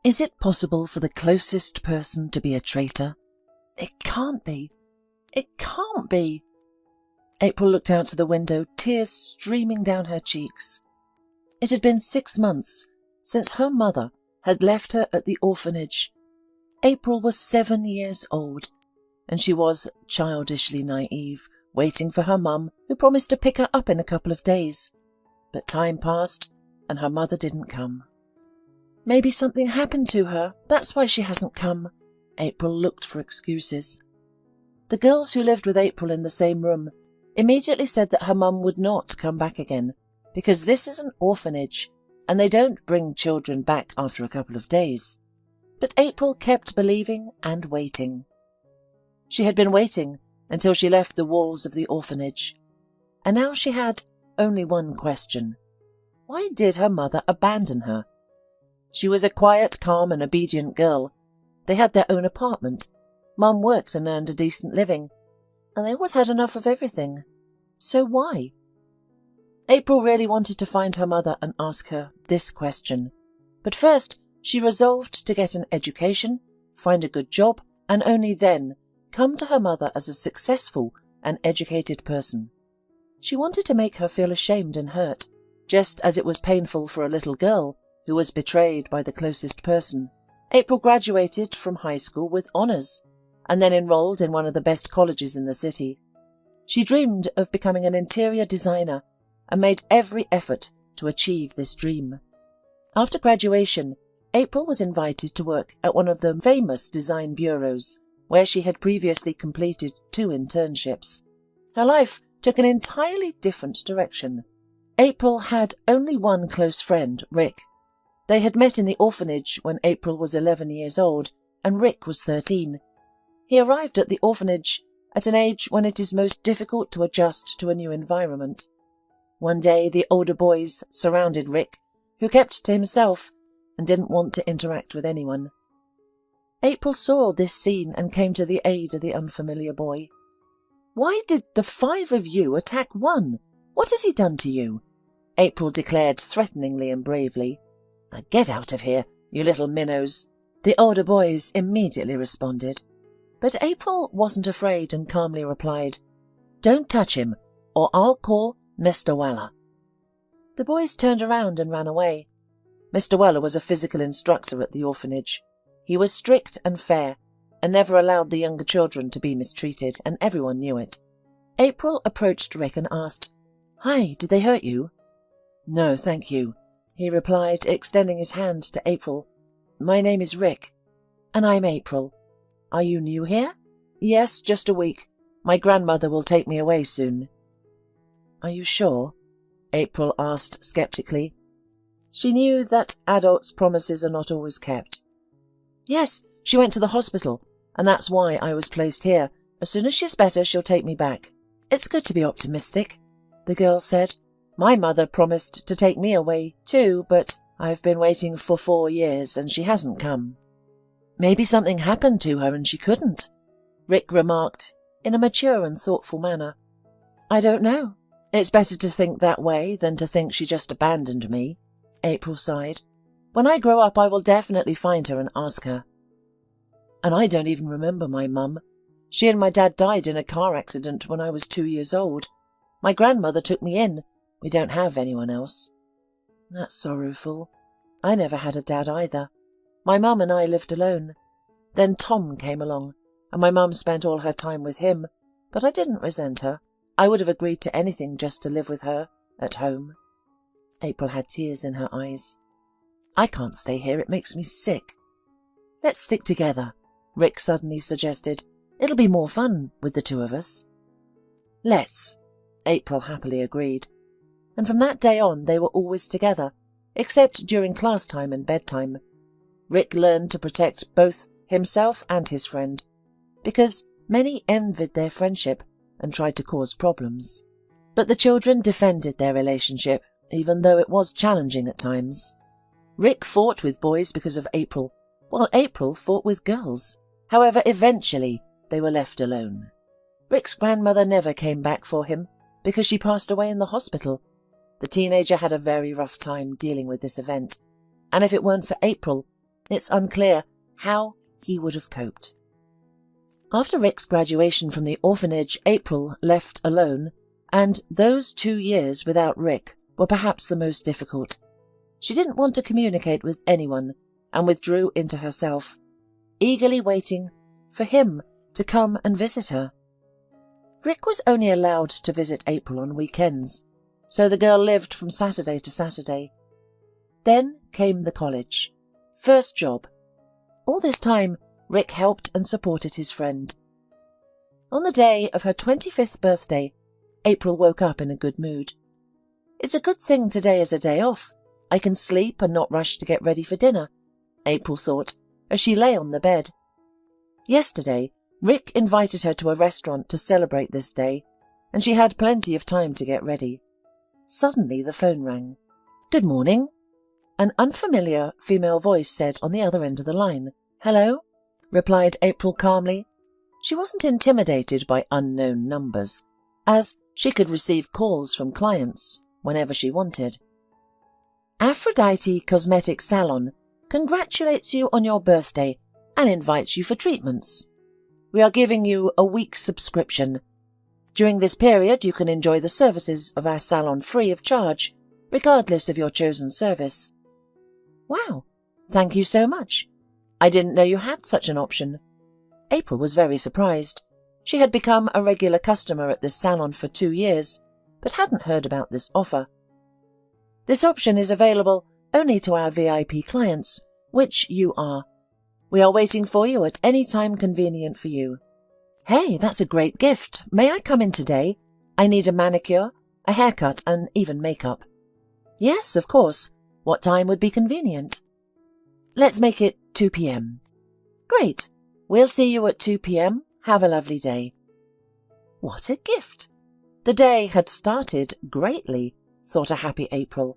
Is it possible for the closest person to be a traitor? It can't be. It can't be. April looked out to the window, tears streaming down her cheeks. It had been 6 months since her mother had left her at the orphanage. April was 7 years old, and she was childishly naive, waiting for her mum, who promised to pick her up in a couple of days. But time passed, and her mother didn't come. Maybe something happened to her, that's why she hasn't come. April looked for excuses. The girls who lived with April in the same room immediately said that her mum would not come back again, because this is an orphanage, and they don't bring children back after a couple of days. But April kept believing and waiting. She had been waiting until she left the walls of the orphanage, and now she had only one question. Why did her mother abandon her? She was a quiet, calm and obedient girl. They had their own apartment. Mum worked and earned a decent living, and they always had enough of everything. So why? April really wanted to find her mother and ask her this question. But first, she resolved to get an education, find a good job, and only then come to her mother as a successful and educated person. She wanted to make her feel ashamed and hurt, just as it was painful for a little girl who was betrayed by the closest person. April graduated from high school with honours, and then enrolled in one of the best colleges in the city. She dreamed of becoming an interior designer and made every effort to achieve this dream. After graduation, April was invited to work at one of the famous design bureaus, where she had previously completed 2 internships. Her life took an entirely different direction. April had only one close friend, Rick. They had met in the orphanage when April was 11 years old and Rick was 13. He arrived at the orphanage at an age when it is most difficult to adjust to a new environment. One day the older boys surrounded Rick, who kept to himself and didn't want to interact with anyone. April saw this scene and came to the aid of the unfamiliar boy. "Why did the 5 of you attack one? What has he done to you?" April declared threateningly and bravely. "Now get out of here, you little minnows." The older boys immediately responded. But April wasn't afraid and calmly replied, "Don't touch him, or I'll call Mr. Weller." The boys turned around and ran away. Mr. Weller was a physical instructor at the orphanage. He was strict and fair, and never allowed the younger children to be mistreated, and everyone knew it. April approached Rick and asked, "Hi, did they hurt you?" "No, thank you," he replied, extending his hand to April. "My name is Rick." "And I'm April. Are you new here?" "Yes, just a week. My grandmother will take me away soon." "Are you sure?" April asked skeptically. She knew that adults' promises are not always kept. "Yes, she went to the hospital, and that's why I was placed here. As soon as she's better, she'll take me back." "It's good to be optimistic," the girl said. "My mother promised to take me away too, but I've been waiting for 4 years and she hasn't come." "Maybe something happened to her and she couldn't," Rick remarked in a mature and thoughtful manner. "I don't know. It's better to think that way than to think she just abandoned me," April sighed. "When I grow up, I will definitely find her and ask her." "And I don't even remember my mum. She and my dad died in a car accident when I was 2 years old. My grandmother took me in. We don't have anyone else." "That's sorrowful. I never had a dad either. My mum and I lived alone. Then Tom came along, and my mum spent all her time with him, but I didn't resent her. I would have agreed to anything just to live with her, at home." April had tears in her eyes. "I can't stay here, it makes me sick." "Let's stick together," Rick suddenly suggested. "It'll be more fun with the 2 of us." "Let's," April happily agreed. And from that day on they were always together, except during class time and bedtime. Rick learned to protect both himself and his friend, because many envied their friendship and tried to cause problems. But the children defended their relationship, even though it was challenging at times. Rick fought with boys because of April, while April fought with girls. However, eventually they were left alone. Rick's grandmother never came back for him because she passed away in the hospital. The teenager had a very rough time dealing with this event, and if it weren't for April, It's unclear how he would have coped. After Rick's graduation from the orphanage, April left alone, and those 2 years without Rick were perhaps the most difficult. She didn't want to communicate with anyone and withdrew into herself, eagerly waiting for him to come and visit her. Rick was only allowed to visit April on weekends, so the girl lived from Saturday to Saturday. Then came the college. First job. All this time, Rick helped and supported his friend. On the day of her 25th birthday, April woke up in a good mood. It's a good thing today is a day off. I can sleep and not rush to get ready for dinner, April thought, as she lay on the bed. Yesterday, Rick invited her to a restaurant to celebrate this day, and she had plenty of time to get ready. Suddenly the phone rang. "Good morning," an unfamiliar female voice said on the other end of the line. "Hello," replied April calmly. She wasn't intimidated by unknown numbers, as she could receive calls from clients whenever she wanted. "Aphrodite Cosmetic Salon congratulates you on your birthday and invites you for treatments. We are giving you a week's subscription. During this period, you can enjoy the services of our salon free of charge, regardless of your chosen service." "Wow, thank you so much. I didn't know you had such an option." April was very surprised. She had become a regular customer at this salon for 2 years, but hadn't heard about this offer. "This option is available only to our VIP clients, which you are. We are waiting for you at any time convenient for you." "Hey, that's a great gift. May I come in today? I need a manicure, a haircut, and even makeup." "Yes, of course. What time would be convenient?" "Let's make it 2 p.m. "Great. We'll see you at 2 p.m. Have a lovely day." What a gift! The day had started greatly, thought a happy April.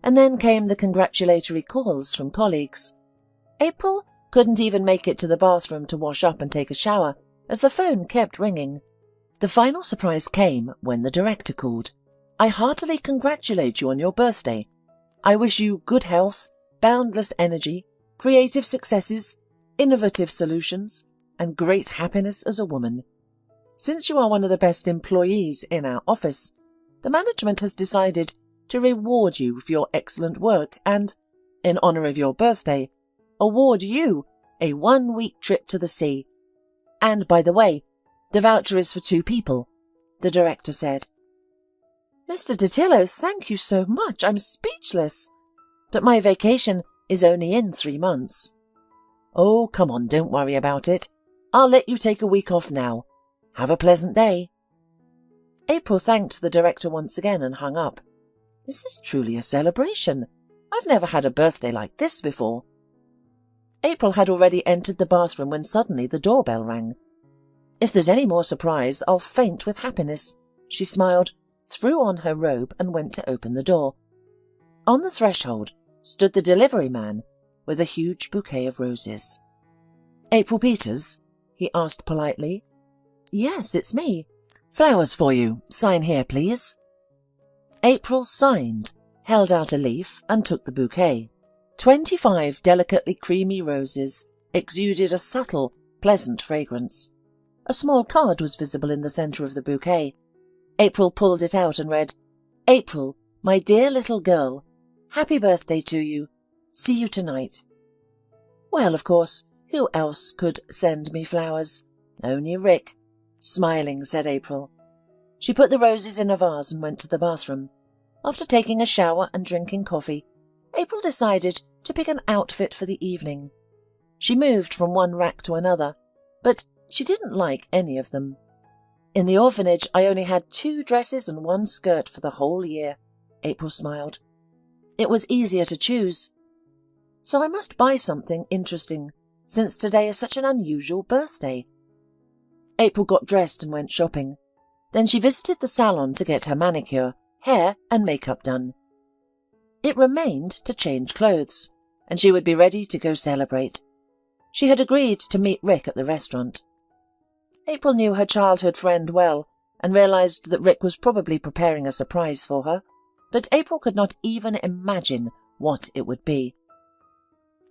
And then came the congratulatory calls from colleagues. April couldn't even make it to the bathroom to wash up and take a shower, as the phone kept ringing. The final surprise came when the director called. "I heartily congratulate you on your birthday. I wish you good health, boundless energy, creative successes, innovative solutions, and great happiness as a woman. Since you are one of the best employees in our office, the management has decided to reward you for your excellent work and, in honour of your birthday, award you a 1-week trip to the sea. And, by the way, the voucher is for 2 people, the director said. "Mr. Datillo, thank you so much. I'm speechless. But my vacation is only in 3 months. "Oh, come on, don't worry about it. I'll let you take a week off now. Have a pleasant day." April thanked the director once again and hung up. This is truly a celebration. I've never had a birthday like this before. April had already entered the bathroom when suddenly the doorbell rang. "If there's any more surprise, I'll faint with happiness," she smiled, threw on her robe and went to open the door. On the threshold stood the delivery man with a huge bouquet of roses. "April Peters?" he asked politely. "Yes, it's me. Flowers for you. Sign here, please." April signed, held out a leaf and took the bouquet. 25 delicately creamy roses exuded a subtle, pleasant fragrance. A small card was visible in the centre of the bouquet. April pulled it out and read, "April, my dear little girl, happy birthday to you. See you tonight." Well, of course, who else could send me flowers? Only Rick. Smiling, said April. She put the roses in a vase and went to the bathroom. After taking a shower and drinking coffee, April decided to pick an outfit for the evening. She moved from one rack to another, but she didn't like any of them. "In the orphanage, I only had 2 dresses and 1 skirt for the whole year," April smiled. "It was easier to choose. So I must buy something interesting, since today is such an unusual birthday." April got dressed and went shopping. Then she visited the salon to get her manicure, hair and makeup done. It remained to change clothes, and she would be ready to go celebrate. She had agreed to meet Rick at the restaurant. April knew her childhood friend well and realized that Rick was probably preparing a surprise for her, but April could not even imagine what it would be.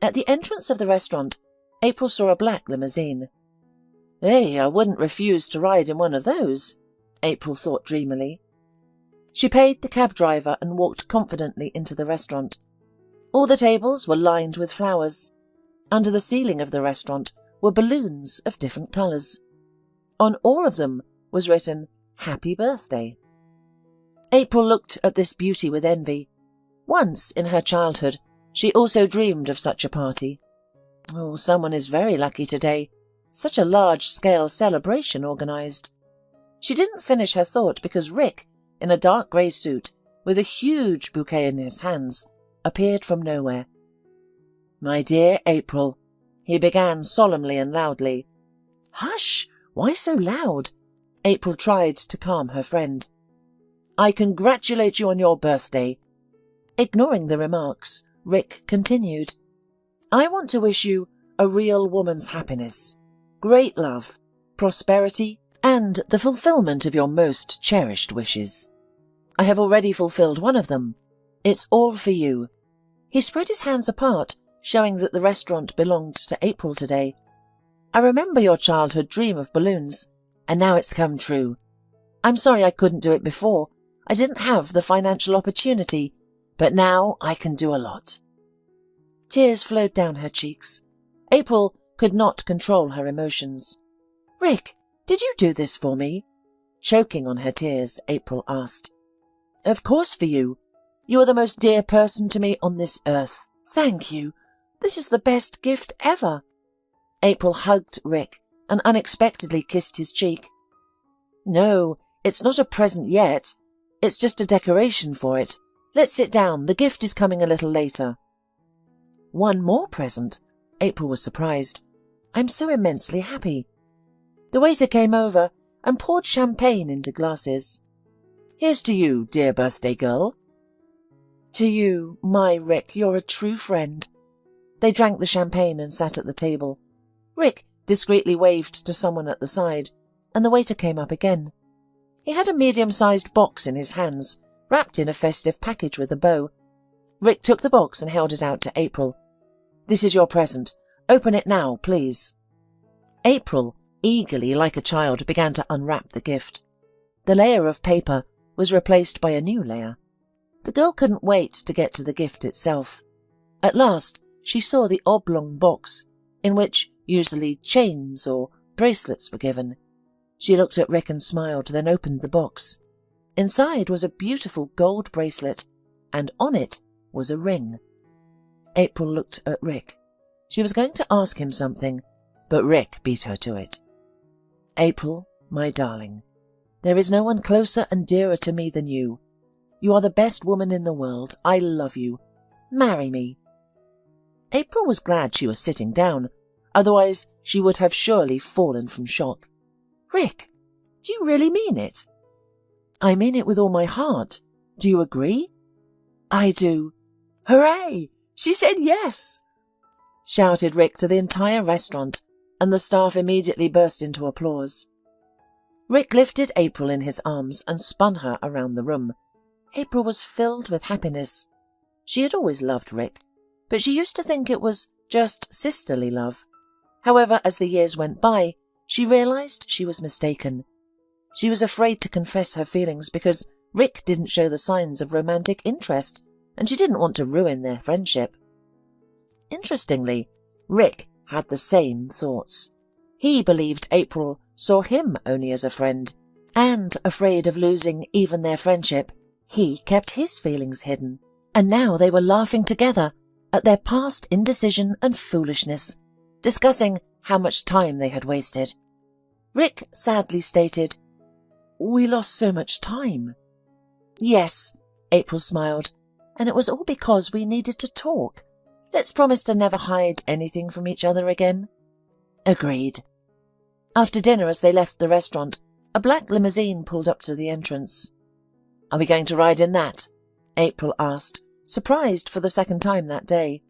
At the entrance of the restaurant, April saw a black limousine. Hey, I wouldn't refuse to ride in one of those, April thought dreamily. She paid the cab driver and walked confidently into the restaurant. All the tables were lined with flowers. Under the ceiling of the restaurant were balloons of different colours. On all of them was written, Happy Birthday. April looked at this beauty with envy. Once, in her childhood, she also dreamed of such a party. Oh, someone is very lucky today. Such a large-scale celebration organised. She didn't finish her thought because Rick, in a dark grey suit, with a huge bouquet in his hands, appeared from nowhere. My dear April, he began solemnly and loudly. Hush! Why so loud? April tried to calm her friend. I congratulate you on your birthday. Ignoring the remarks, Rick continued. I want to wish you a real woman's happiness, great love, prosperity, and the fulfillment of your most cherished wishes. I have already fulfilled one of them. It's all for you. He spread his hands apart, showing that the restaurant belonged to April today. I remember your childhood dream of balloons, and now it's come true. I'm sorry I couldn't do it before. I didn't have the financial opportunity, but now I can do a lot. Tears flowed down her cheeks. April could not control her emotions. Rick, did you do this for me? Choking on her tears, April asked. Of course for you. You are the most dear person to me on this earth. Thank you. This is the best gift ever. April hugged Rick and unexpectedly kissed his cheek. No, it's not a present yet. It's just a decoration for it. Let's sit down. The gift is coming a little later. One more present? April was surprised. I'm so immensely happy. The waiter came over and poured champagne into glasses. Here's to you, dear birthday girl. To you, my Rick, you're a true friend. They drank the champagne and sat at the table. Rick discreetly waved to someone at the side, and the waiter came up again. He had a medium-sized box in his hands, wrapped in a festive package with a bow. Rick took the box and held it out to April. This is your present. Open it now, please. April, eagerly like a child, began to unwrap the gift. The layer of paper was replaced by a new layer. The girl couldn't wait to get to the gift itself. At last, she saw the oblong box, in which usually chains or bracelets were given. She looked at Rick and smiled, then opened the box. Inside was a beautiful gold bracelet, and on it was a ring. April looked at Rick. She was going to ask him something, but Rick beat her to it. April, my darling, there is no one closer and dearer to me than you. You are the best woman in the world. I love you. Marry me. April was glad she was sitting down, otherwise she would have surely fallen from shock. Rick, do you really mean it? I mean it with all my heart. Do you agree? I do. Hooray! She said yes! Shouted Rick to the entire restaurant, and the staff immediately burst into applause. Rick lifted April in his arms and spun her around the room. April was filled with happiness. She had always loved Rick, but she used to think it was just sisterly love. However, as the years went by, she realized she was mistaken. She was afraid to confess her feelings because Rick didn't show the signs of romantic interest, and she didn't want to ruin their friendship. Interestingly, Rick had the same thoughts. He believed April saw him only as a friend, and afraid of losing even their friendship, he kept his feelings hidden. And now they were laughing together at their past indecision and foolishness, discussing how much time they had wasted. Rick sadly stated, We lost so much time. Yes, April smiled, and it was all because we needed to talk. Let's promise to never hide anything from each other again. Agreed. After dinner, as they left the restaurant, a black limousine pulled up to the entrance. Are we going to ride in that? April asked, surprised for the second time that day.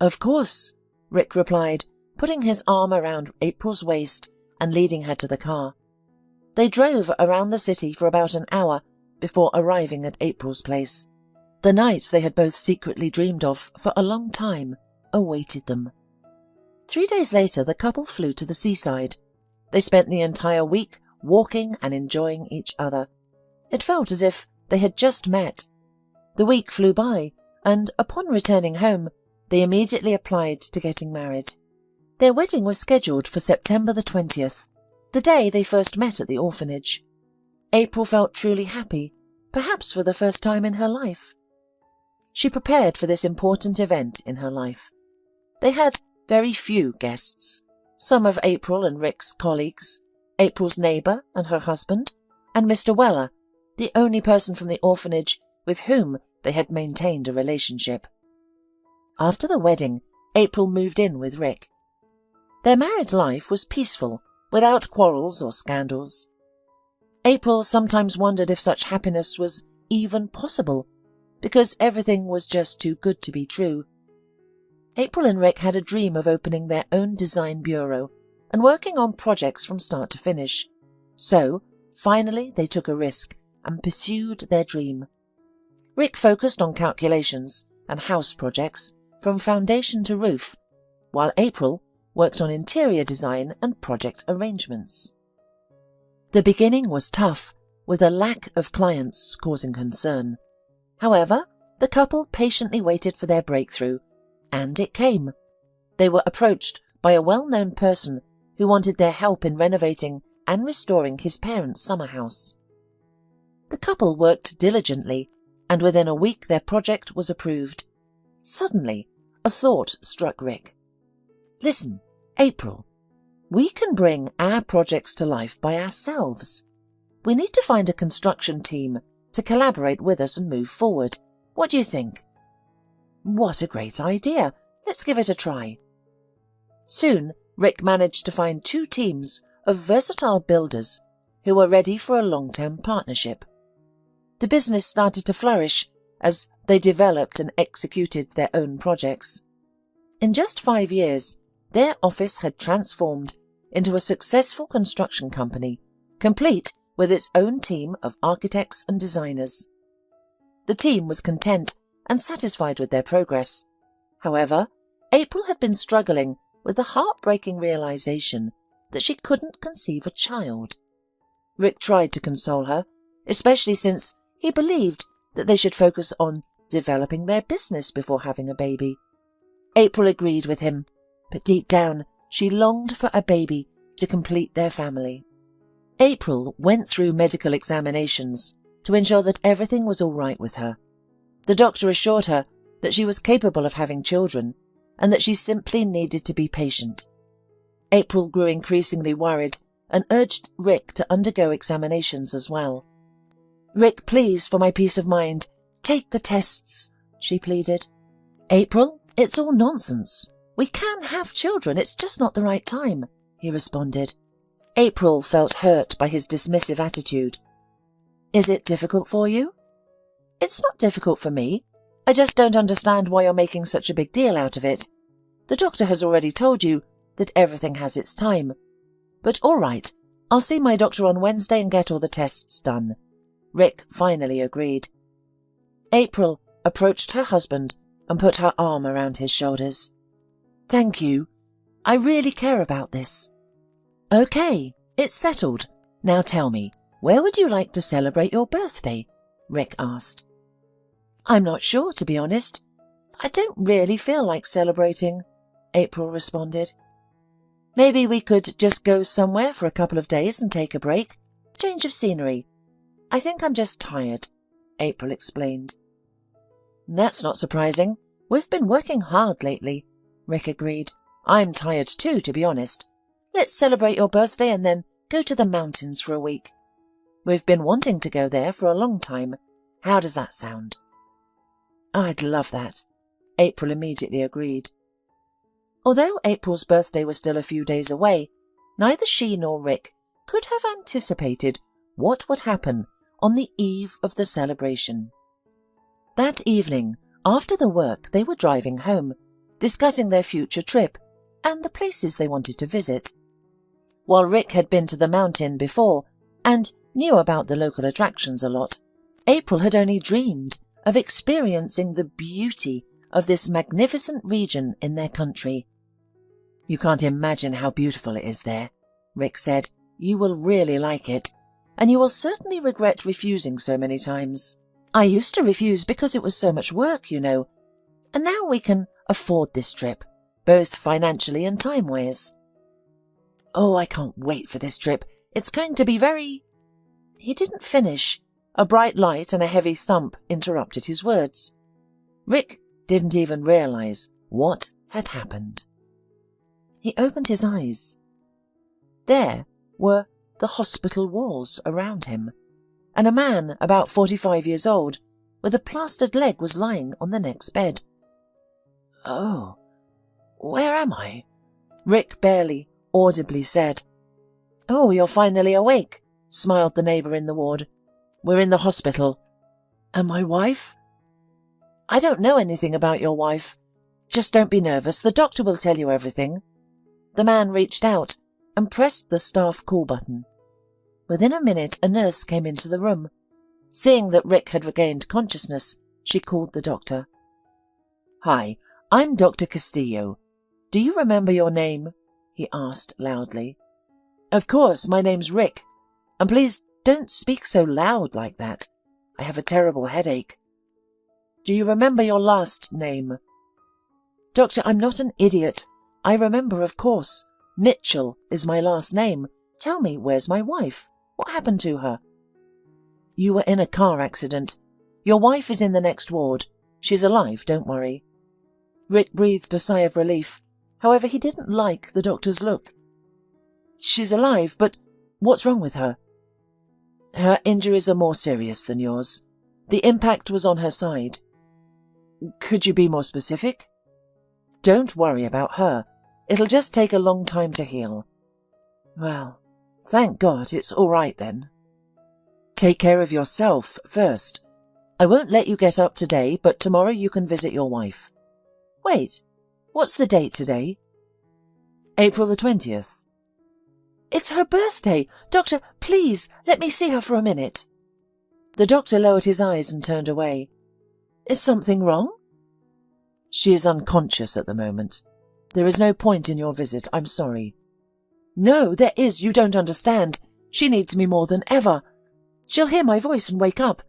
Of course, Rick replied, putting his arm around April's waist and leading her to the car. They drove around the city for about an hour before arriving at April's place. The night they had both secretly dreamed of for a long time. awaited them. 3 days later, the couple flew to the seaside. They spent the entire week walking and enjoying each other. It felt as if they had just met. The week flew by, and upon returning home, they immediately applied to getting married. Their wedding was scheduled for September the 20th, the day they first met at the orphanage. April felt truly happy, perhaps for the first time in her life. She prepared for this important event in her life. They had very few guests, some of April and Rick's colleagues, April's neighbour and her husband, and Mr. Weller, the only person from the orphanage with whom they had maintained a relationship. After the wedding, April moved in with Rick. Their married life was peaceful, without quarrels or scandals. April sometimes wondered if such happiness was even possible, because everything was just too good to be true. April and Rick had a dream of opening their own design bureau and working on projects from start to finish. So, finally, they took a risk and pursued their dream. Rick focused on calculations and house projects from foundation to roof, while April worked on interior design and project arrangements. The beginning was tough, with a lack of clients causing concern. However, the couple patiently waited for their breakthrough, and it came. They were approached by a well-known person who wanted their help in renovating and restoring his parents' summer house. The couple worked diligently, and within a week their project was approved. Suddenly, a thought struck Rick. "Listen, April, we can bring our projects to life by ourselves. We need to find a construction team to collaborate with us and move forward. What do you think?" "What a great idea. Let's give it a try." Soon, Rick managed to find 2 teams of versatile builders who were ready for a long-term partnership. The business started to flourish as they developed and executed their own projects. In just 5 years, their office had transformed into a successful construction company, complete with its own team of architects and designers. The team was content and satisfied with their progress. However, April had been struggling with the heartbreaking realization that she couldn't conceive a child. Rick tried to console her, especially since he believed that they should focus on developing their business before having a baby. April agreed with him, but deep down she longed for a baby to complete their family. April went through medical examinations to ensure that everything was all right with her. The doctor assured her that she was capable of having children and that she simply needed to be patient. April grew increasingly worried and urged Rick to undergo examinations as well. "Rick, please, for my peace of mind, take the tests," she pleaded. "April, it's all nonsense. We can have children, it's just not the right time," he responded. April felt hurt by his dismissive attitude. "Is it difficult for you?" "It's not difficult for me. I just don't understand why you're making such a big deal out of it. The doctor has already told you that everything has its time. But all right, I'll see my doctor on Wednesday and get all the tests done." Rick finally agreed. April approached her husband and put her arm around his shoulders. "Thank you. I really care about this." "Okay, it's settled. Now tell me, where would you like to celebrate your birthday?" Rick asked. "I'm not sure, to be honest. I don't really feel like celebrating," April responded. "Maybe we could just go somewhere for a couple of days and take a break. Change of scenery. I think I'm just tired," April explained. "That's not surprising. We've been working hard lately," Rick agreed. "I'm tired too, to be honest. Let's celebrate your birthday and then go to the mountains for a week. We've been wanting to go there for a long time. How does that sound?" "I'd love that," April immediately agreed. Although April's birthday was still a few days away, neither she nor Rick could have anticipated what would happen on the eve of the celebration. That evening, after the work, they were driving home, discussing their future trip and the places they wanted to visit. While Rick had been to the mountain before and knew about the local attractions a lot, April had only dreamed of experiencing the beauty of this magnificent region in their country. "You can't imagine how beautiful it is there," Rick said. "You will really like it, and you will certainly regret refusing so many times. I used to refuse because it was so much work, you know, and now we can afford this trip, both financially and time-wise." "Oh, I can't wait for this trip. It's going to be very—" He didn't finish. A bright light and a heavy thump interrupted his words. Rick didn't even realize what had happened. He opened his eyes. There were the hospital walls around him, and a man about 45 years old with a plastered leg was lying on the next bed. "Oh, where am I?" Rick barely audibly said. "Oh, you're finally awake," smiled the neighbour in the ward. "We're in the hospital." "And my wife?" "I don't know anything about your wife. Just don't be nervous. The doctor will tell you everything." The man reached out and pressed the staff call button. Within a minute, a nurse came into the room. Seeing that Rick had regained consciousness, she called the doctor. "Hi, I'm Dr. Castillo. Do you remember your name?" he asked loudly. "Of course, my name's Rick. And please don't speak so loud like that. I have a terrible headache." "Do you remember your last name?" "Doctor, I'm not an idiot. I remember, of course. Mitchell is my last name. Tell me, where's my wife? What happened to her?" "You were in a car accident. Your wife is in the next ward. She's alive, don't worry." Rick breathed a sigh of relief. However, he didn't like the doctor's look. "She's alive, but what's wrong with her?" "Her injuries are more serious than yours. The impact was on her side." "Could you be more specific?" "Don't worry about her. It'll just take a long time to heal." "Well, thank God it's all right then." "Take care of yourself first. I won't let you get up today, but tomorrow you can visit your wife." "Wait, what's the date today?" "April the 20th. "It's her birthday! Doctor, please, let me see her for a minute." The doctor lowered his eyes and turned away. "Is something wrong?" "She is unconscious at the moment. There is no point in your visit, I'm sorry." "No, there is, you don't understand. She needs me more than ever. She'll hear my voice and wake up.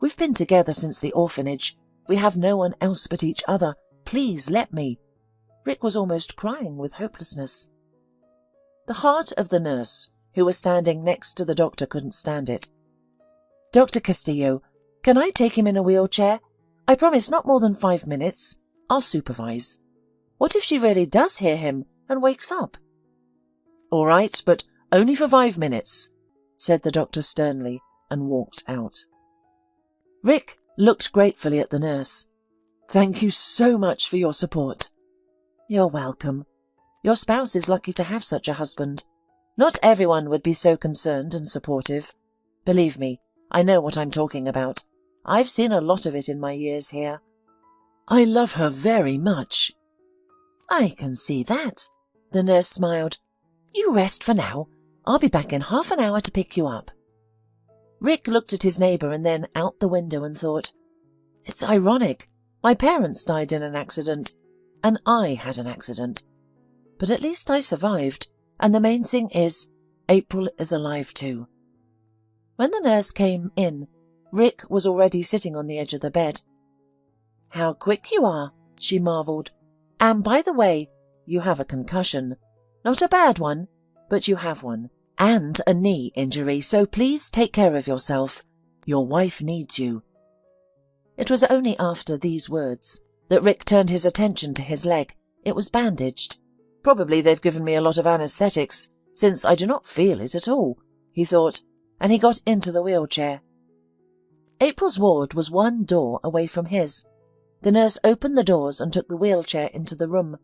We've been together since the orphanage. We have no one else but each other. Please let me." Rick was almost crying with hopelessness. The heart of the nurse, who was standing next to the doctor, couldn't stand it. "Dr. Castillo, can I take him in a wheelchair? I promise not more than 5 minutes. I'll supervise. What if she really does hear him and wakes up?" "All right, but only for 5 minutes," said the doctor sternly and walked out. Rick looked gratefully at the nurse. "Thank you so much for your support." "You're welcome. Your spouse is lucky to have such a husband. Not everyone would be so concerned and supportive. Believe me, I know what I'm talking about. I've seen a lot of it in my years here." "I love her very much." "I can see that." The nurse smiled. "You rest for now. I'll be back in half an hour to pick you up." Rick looked at his neighbour and then out the window and thought, "It's ironic. My parents died in an accident, and I had an accident. But at least I survived, and the main thing is, April is alive too." When the nurse came in, Rick was already sitting on the edge of the bed. "How quick you are," she marvelled. "And by the way, you have a concussion. Not a bad one, but you have one. And a knee injury, so please take care of yourself. Your wife needs you." It was only after these words that Rick turned his attention to his leg. It was bandaged. "Probably they've given me a lot of anaesthetics, since I do not feel it at all," he thought, and he got into the wheelchair. April's ward was one door away from his. The nurse opened the doors and took the wheelchair into the room.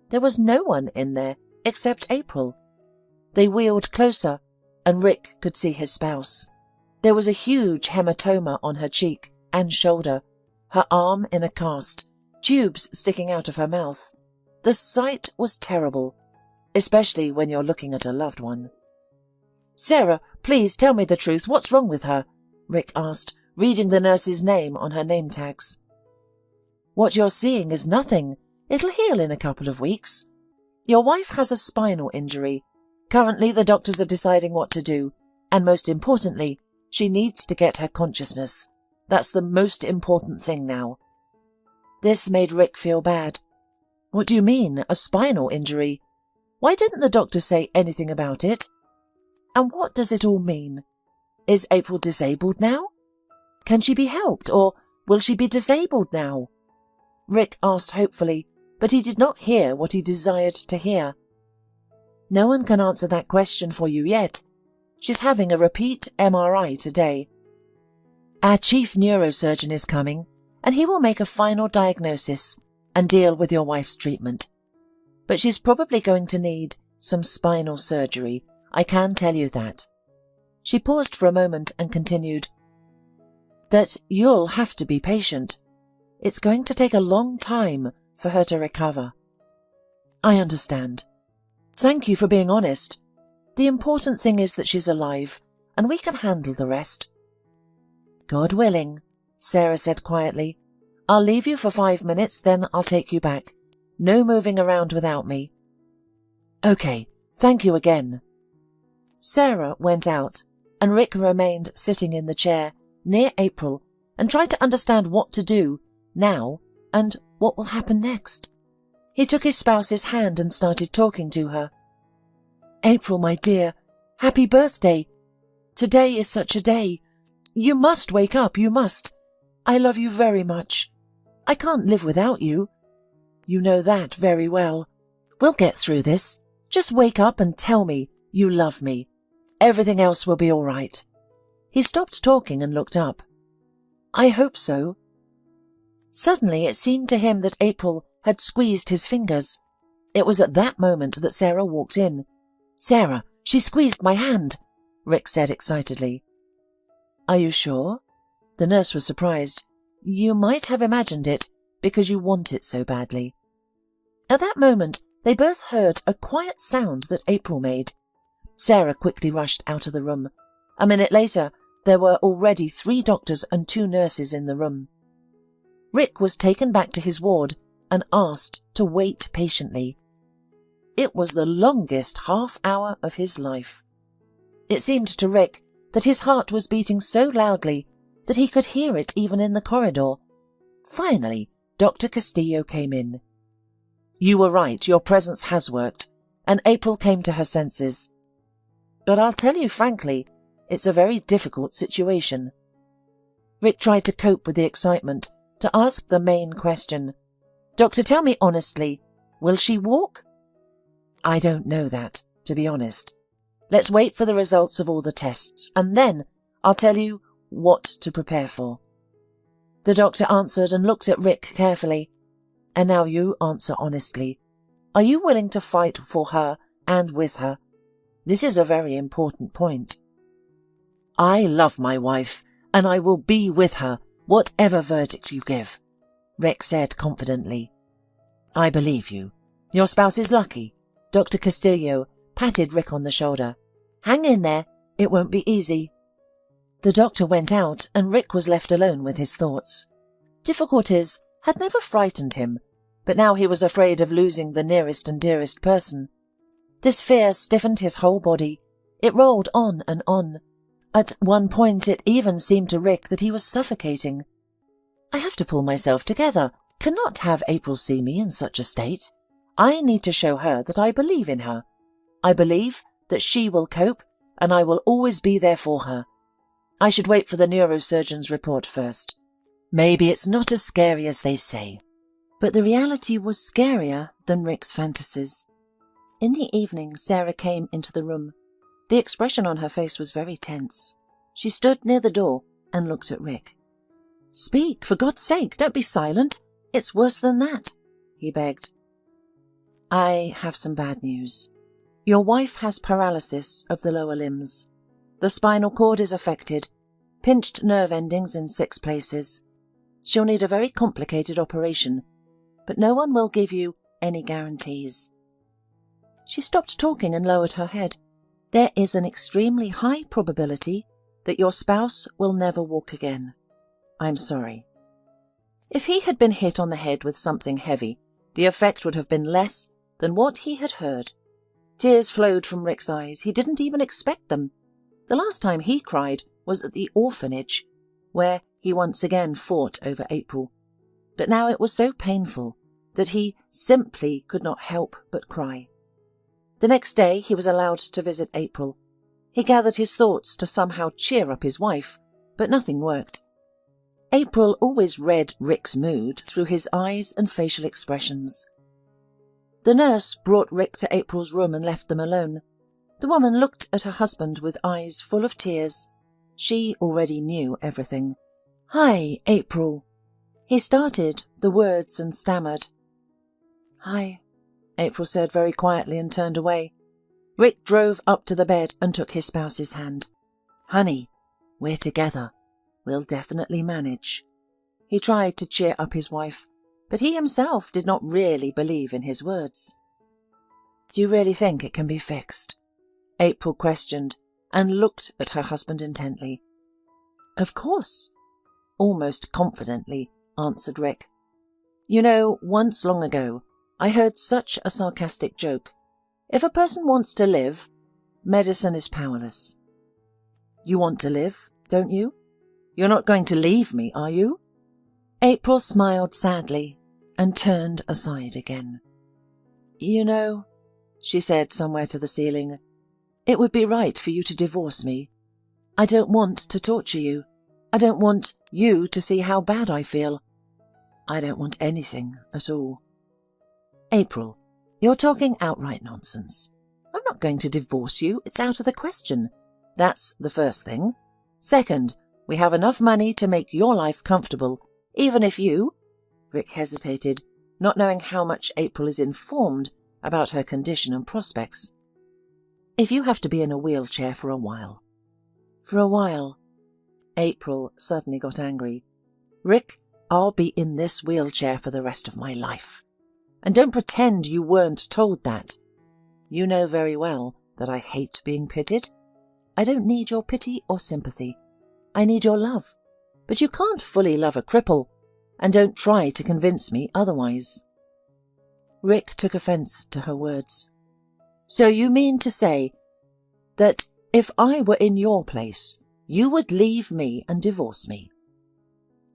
There was no one in there except April. They wheeled closer, and Rick could see his spouse. There was a huge hematoma on her cheek and shoulder, her arm in a cast, tubes sticking out of her mouth. The sight was terrible, especially when you're looking at a loved one. "Sarah, please tell me the truth. What's wrong with her?" Rick asked, reading the nurse's name on her name tags. What you're seeing is nothing. It'll heal in a couple of weeks. Your wife has a spinal injury. Currently, the doctors are deciding what to do, and most importantly, she needs to get her consciousness. That's the most important thing now." This made Rick feel bad. "What do you mean, a spinal injury? Why didn't the doctor say anything about it? And what does it all mean? Is April disabled now? Can she be helped, or will she be disabled now?" Rick asked hopefully, but he did not hear what he desired to hear. "No one can answer that question for you yet. She's having a repeat MRI today. Our chief neurosurgeon is coming, and he will make a final diagnosis and deal with your wife's treatment. But she's probably going to need some spinal surgery, I can tell you that." She paused for a moment and continued, "That you'll have to be patient. It's going to take a long time for her to recover." "I understand. Thank you for being honest. The important thing is that she's alive, and we can handle the rest." "God willing," Sarah said quietly. "I'll leave you for 5 minutes, then I'll take you back. No moving around without me." "Okay, thank you again." Sarah went out, and Rick remained sitting in the chair near April and tried to understand what to do now and what will happen next. He took his spouse's hand and started talking to her. "April, my dear, happy birthday. Today is such a day. You must wake up, you must. I love you very much. I can't live without you. You know that very well. We'll get through this. Just wake up and tell me you love me. Everything else will be all right." He stopped talking and looked up. "I hope so." Suddenly it seemed to him that April had squeezed his fingers. It was at that moment that Sarah walked in. "Sarah, she squeezed my hand," Rick said excitedly. "Are you sure?" The nurse was surprised. "You might have imagined it, because you want it so badly." At that moment, they both heard a quiet sound that April made. Sarah quickly rushed out of the room. A minute later, there were already 3 doctors and 2 nurses in the room. Rick was taken back to his ward and asked to wait patiently. It was the longest half-hour of his life. It seemed to Rick that his heart was beating so loudly that he could hear it even in the corridor. Finally, Dr. Castillo came in. "You were right, your presence has worked, and April came to her senses. But I'll tell you frankly, it's a very difficult situation." Rick tried to cope with the excitement, to ask the main question. "Doctor, tell me honestly, will she walk?" "I don't know that, to be honest. Let's wait for the results of all the tests, and then I'll tell you what to prepare for." The doctor answered and looked at Rick carefully. "And now you answer honestly. Are you willing to fight for her and with her? This is a very important point." "I love my wife, and I will be with her, whatever verdict you give," Rick said confidently. "I believe you. Your spouse is lucky." Dr. Castillo patted Rick on the shoulder. "Hang in there. It won't be easy." The doctor went out, and Rick was left alone with his thoughts. Difficulties had never frightened him, but now he was afraid of losing the nearest and dearest person. This fear stiffened his whole body. It rolled on and on. At one point it even seemed to Rick that he was suffocating. "I have to pull myself together. Cannot have April see me in such a state. I need to show her that I believe in her. I believe that she will cope, and I will always be there for her. I should wait for the neurosurgeon's report first. Maybe it's not as scary as they say." But the reality was scarier than Rick's fantasies. In the evening, Sarah came into the room. The expression on her face was very tense. She stood near the door and looked at Rick. "Speak, for God's sake, don't be silent. It's worse than that," he begged. "I have some bad news. Your wife has paralysis of the lower limbs. The spinal cord is affected, pinched nerve endings in 6 places. She'll need a very complicated operation, but no one will give you any guarantees." She stopped talking and lowered her head. "There is an extremely high probability that your spouse will never walk again. I'm sorry." If he had been hit on the head with something heavy, the effect would have been less than what he had heard. Tears flowed from Rick's eyes. He didn't even expect them. The last time he cried was at the orphanage, where he once again fought over April. But now it was so painful that he simply could not help but cry. The next day he was allowed to visit April. He gathered his thoughts to somehow cheer up his wife, but nothing worked. April always read Rick's mood through his eyes and facial expressions. The nurse brought Rick to April's room and left them alone. The woman looked at her husband with eyes full of tears. She already knew everything. "Hi, April." He started the words and stammered. "Hi," April said very quietly and turned away. Rick drove up to the bed and took his spouse's hand. "Honey, we're together. We'll definitely manage." He tried to cheer up his wife, but he himself did not really believe in his words. "Do you really think it can be fixed?" April questioned and looked at her husband intently. "Of course," almost confidently answered Rick. "You know, once long ago, I heard such a sarcastic joke. If a person wants to live, medicine is powerless." "You want to live, don't you? You're not going to leave me, are you?" April smiled sadly and turned aside again. "You know," she said somewhere to the ceiling, "it would be right for you to divorce me. I don't want to torture you. I don't want you to see how bad I feel. I don't want anything at all." "April, you're talking outright nonsense. I'm not going to divorce you. It's out of the question. That's the first thing. Second, we have enough money to make your life comfortable, even if you—" Rick hesitated, not knowing how much April is informed about her condition and prospects. "If you have to be in a wheelchair for a while." "For a while?" April suddenly got angry. "Rick, I'll be in this wheelchair for the rest of my life. And don't pretend you weren't told that. You know very well that I hate being pitied. I don't need your pity or sympathy. I need your love. But you can't fully love a cripple, and don't try to convince me otherwise." Rick took offence to her words. "So you mean to say that if I were in your place, you would leave me and divorce me?"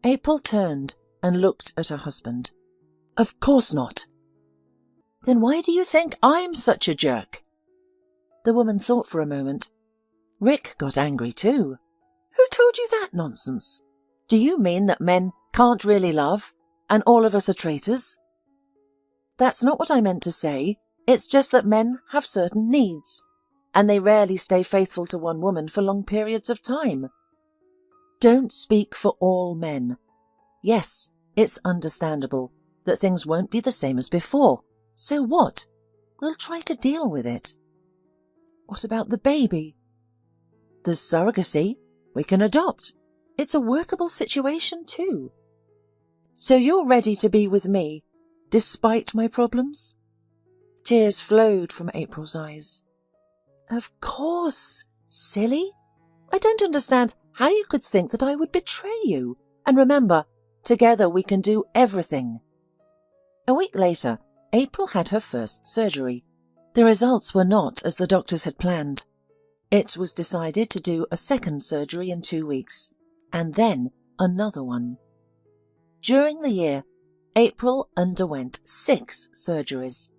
April turned and looked at her husband. "Of course not." "Then why do you think I'm such a jerk?" The woman thought for a moment. Rick got angry too. "Who told you that nonsense? Do you mean that men can't really love, and all of us are traitors?" "That's not what I meant to say. It's just that men have certain needs, and they rarely stay faithful to one woman for long periods of time." "Don't speak for all men. Yes, it's understandable that things won't be the same as before. So what? We'll try to deal with it." "What about the baby?" "There's surrogacy. We can adopt. It's a workable situation too." "So you're ready to be with me, despite my problems?" Tears flowed from April's eyes. "Of course, silly. I don't understand how you could think that I would betray you. And remember, together we can do everything." A week later, April had her first surgery. The results were not as the doctors had planned. It was decided to do a second surgery in 2 weeks, and then another one. During the year, April underwent 6 surgeries.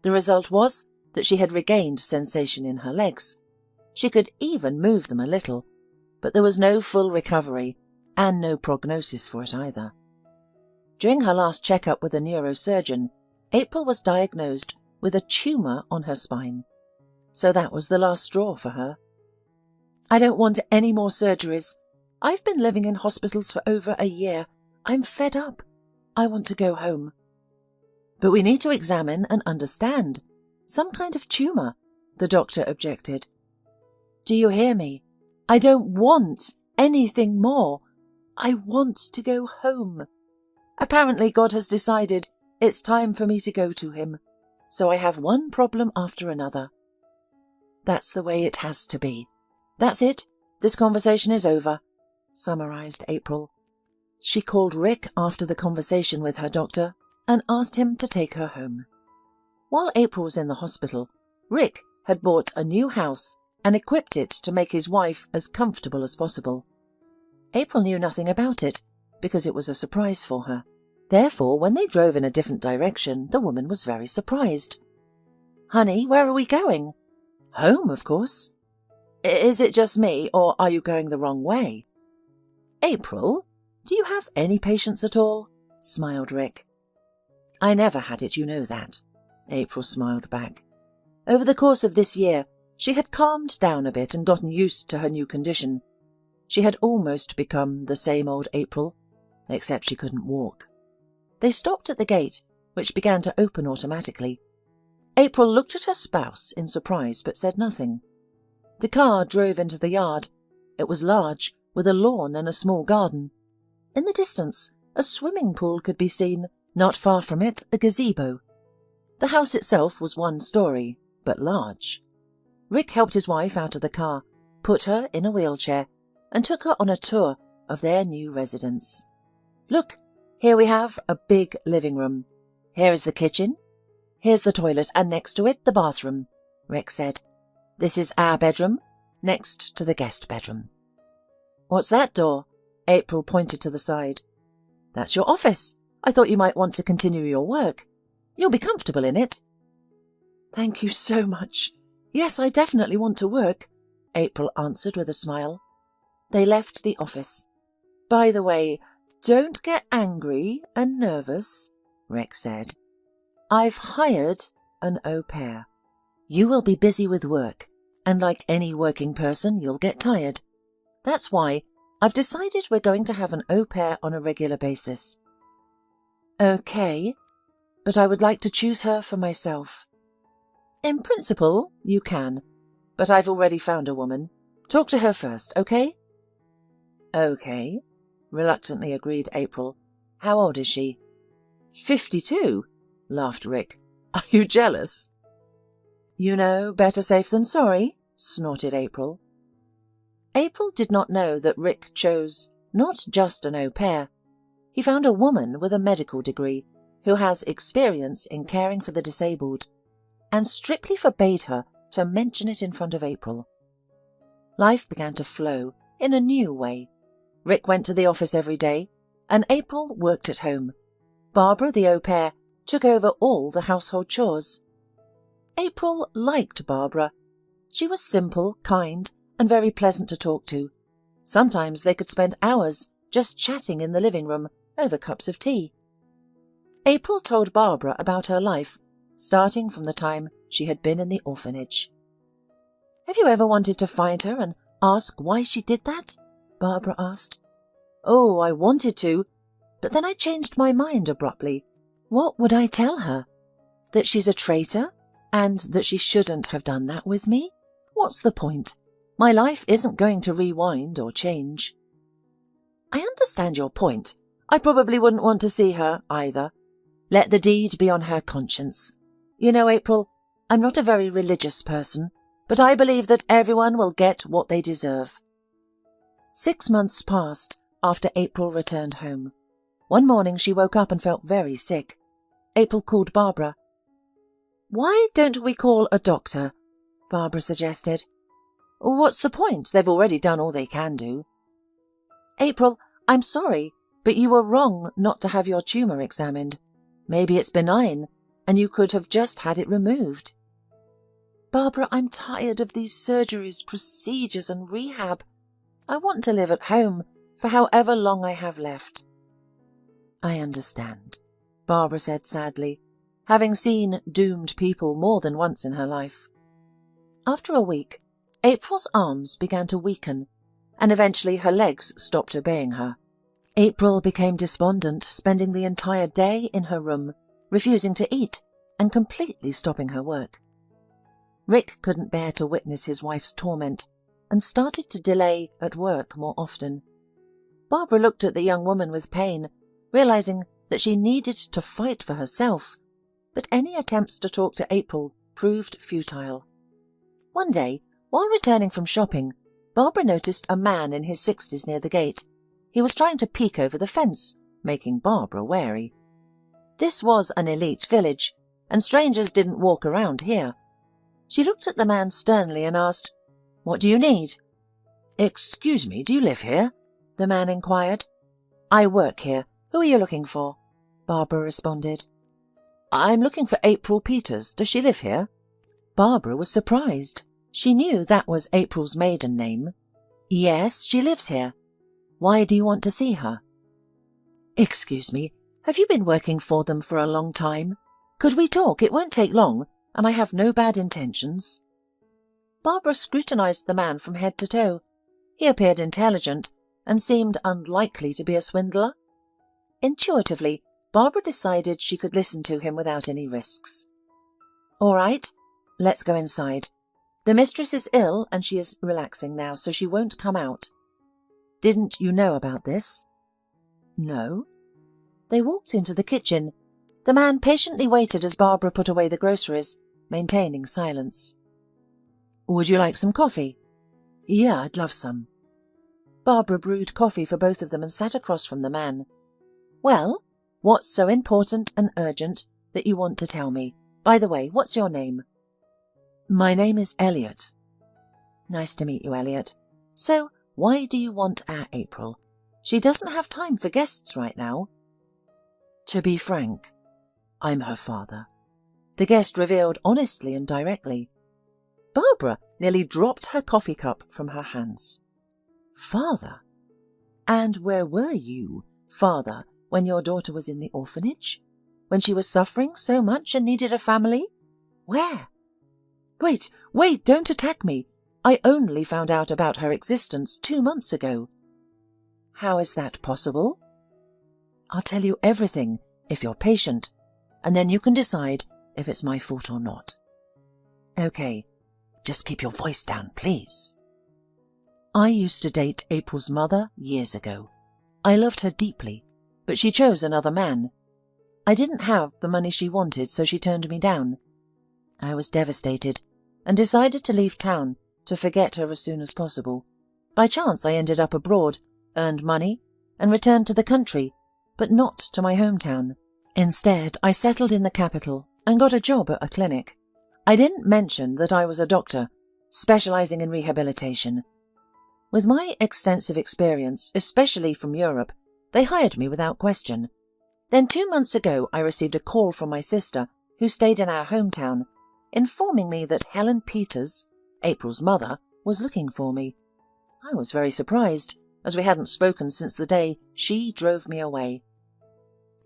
The result was that she had regained sensation in her legs. She could even move them a little, but there was no full recovery and no prognosis for it either. During her last checkup with a neurosurgeon, April was diagnosed with a tumour on her spine. So that was the last straw for her. "I don't want any more surgeries. I've been living in hospitals for over a year. I'm fed up. I want to go home." "But we need to examine and understand. Some kind of tumour," the doctor objected. "Do you hear me? I don't want anything more. I want to go home. Apparently God has decided it's time for me to go to him. So I have one problem after another." "That's the way it has to be. That's it. This conversation is over," summarized April. She called Rick after the conversation with her doctor and asked him to take her home. While April was in the hospital, Rick had bought a new house and equipped it to make his wife as comfortable as possible. April knew nothing about it because it was a surprise for her. Therefore, when they drove in a different direction, the woman was very surprised. "Honey, where are we going?" "Home, of course." "Is it just me, or are you going the wrong way?" "April, do you have any patience at all?" smiled Rick. "I never had it, you know that," April smiled back. Over the course of this year, she had calmed down a bit and gotten used to her new condition. She had almost become the same old April, except she couldn't walk. They stopped at the gate, which began to open automatically. April looked at her spouse in surprise but said nothing. The car drove into the yard. It was large, with a lawn and a small garden. In the distance, a swimming pool could be seen, not far from it, a gazebo. The house itself was 1 story, but large. Rick helped his wife out of the car, put her in a wheelchair, and took her on a tour of their new residence. "Look, here we have a big living room. Here is the kitchen. Here's the toilet, and next to it, the bathroom," Rick said. "This is our bedroom, next to the guest bedroom." "What's that door?" April pointed to the side. "That's your office. I thought you might want to continue your work. You'll be comfortable in it." "Thank you so much. Yes, I definitely want to work," April answered with a smile. They left the office. "By the way, don't get angry and nervous," Rick said. "I've hired an au pair. You will be busy with work, and like any working person, you'll get tired. That's why I've decided we're going to have an au pair on a regular basis." "Okay, but I would like to choose her for myself." "In principle, you can, but I've already found a woman. Talk to her first, okay?" "Okay," reluctantly agreed April. "How old is she?" 52, laughed Rick. "Are you jealous?" "You know, better safe than sorry," snorted April. April did not know that Rick chose not just an au pair. He found a woman with a medical degree who has experience in caring for the disabled, and strictly forbade her to mention it in front of April. Life began to flow in a new way. Rick went to the office every day, and April worked at home. Barbara, the au pair, took over all the household chores. April liked Barbara. She was simple, kind, and very pleasant to talk to. Sometimes they could spend hours just chatting in the living room over cups of tea. April told Barbara about her life, starting from the time she had been in the orphanage. "Have you ever wanted to find her and ask why she did that?" Barbara asked. "Oh, I wanted to, but then I changed my mind abruptly. What would I tell her? That she's a traitor, and that she shouldn't have done that with me? What's the point? My life isn't going to rewind or change." "I understand your point. I probably wouldn't want to see her either. Let the deed be on her conscience. You know, April, I'm not a very religious person, but I believe that everyone will get what they deserve." 6 months passed after April returned home. One morning she woke up and felt very sick. April called Barbara. "Why don't we call a doctor?" Barbara suggested. "What's the point? They've already done all they can do." "April, I'm sorry, but you were wrong not to have your tumour examined. Maybe it's benign, and you could have just had it removed." "Barbara, I'm tired of these surgeries, procedures and rehab. I want to live at home for however long I have left." "I understand," Barbara said sadly, having seen doomed people more than once in her life. After a week, April's arms began to weaken, and eventually her legs stopped obeying her. April became despondent, spending the entire day in her room, refusing to eat, and completely stopping her work. Rick couldn't bear to witness his wife's torment, and started to delay at work more often. Barbara looked at the young woman with pain, realizing that she needed to fight for herself, but any attempts to talk to April proved futile. One day, while returning from shopping, Barbara noticed a man in his 60s near the gate. He was trying to peek over the fence, making Barbara wary. This was an elite village, and strangers didn't walk around here. She looked at the man sternly and asked, "What do you need?" "Excuse me, do you live here?" the man inquired. "I work here. Who are you looking for?" Barbara responded. "I'm looking for April Peters. Does she live here?" Barbara was surprised. She knew that was April's maiden name. "Yes, she lives here. Why do you want to see her?" "Excuse me, have you been working for them for a long time? Could we talk? It won't take long, and I have no bad intentions." Barbara scrutinized the man from head to toe. He appeared intelligent and seemed unlikely to be a swindler. Intuitively, Barbara decided she could listen to him without any risks. "All right, let's go inside. The mistress is ill and she is relaxing now, so she won't come out." "Didn't you know about this?" "No." They walked into the kitchen. The man patiently waited as Barbara put away the groceries, maintaining silence. "Would you like some coffee?" "Yeah, I'd love some." Barbara brewed coffee for both of them and sat across from the man. "Well, what's so important and urgent that you want to tell me? By the way, what's your name?" "My name is Elliot." "Nice to meet you, Elliot. So, why do you want our April? She doesn't have time for guests right now." "To be frank, I'm her father," the guest revealed honestly and directly. Barbara nearly dropped her coffee cup from her hands. "Father? And where were you, father, when your daughter was in the orphanage? When she was suffering so much and needed a family? Where?" Wait, don't attack me. I only found out about her existence 2 months ago." "How is that possible?" "I'll tell you everything if you're patient, and then you can decide if it's my fault or not." "Okay, just keep your voice down, please." "I used to date April's mother years ago. I loved her deeply, but she chose another man. I didn't have the money she wanted, so she turned me down. I was devastated and decided to leave town to forget her as soon as possible. By chance I ended up abroad, earned money, and returned to the country, but not to my hometown. Instead, I settled in the capital and got a job at a clinic. I didn't mention that I was a doctor, specializing in rehabilitation. With my extensive experience, especially from Europe, they hired me without question. Then 2 months ago I received a call from my sister, who stayed in our hometown, informing me that Helen Peters, April's mother, was looking for me. I was very surprised, as we hadn't spoken since the day she drove me away.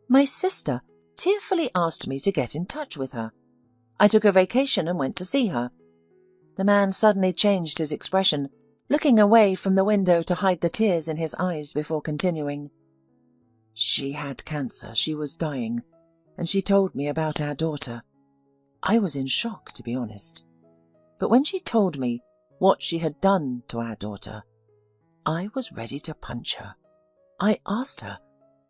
My sister tearfully asked me to get in touch with her. I took a vacation and went to see her. The man suddenly changed his expression, looking away from the window to hide the tears in his eyes before continuing. "She had cancer, she was dying, and she told me about our daughter. I was in shock, to be honest. But when she told me what she had done to our daughter, I was ready to punch her. I asked her,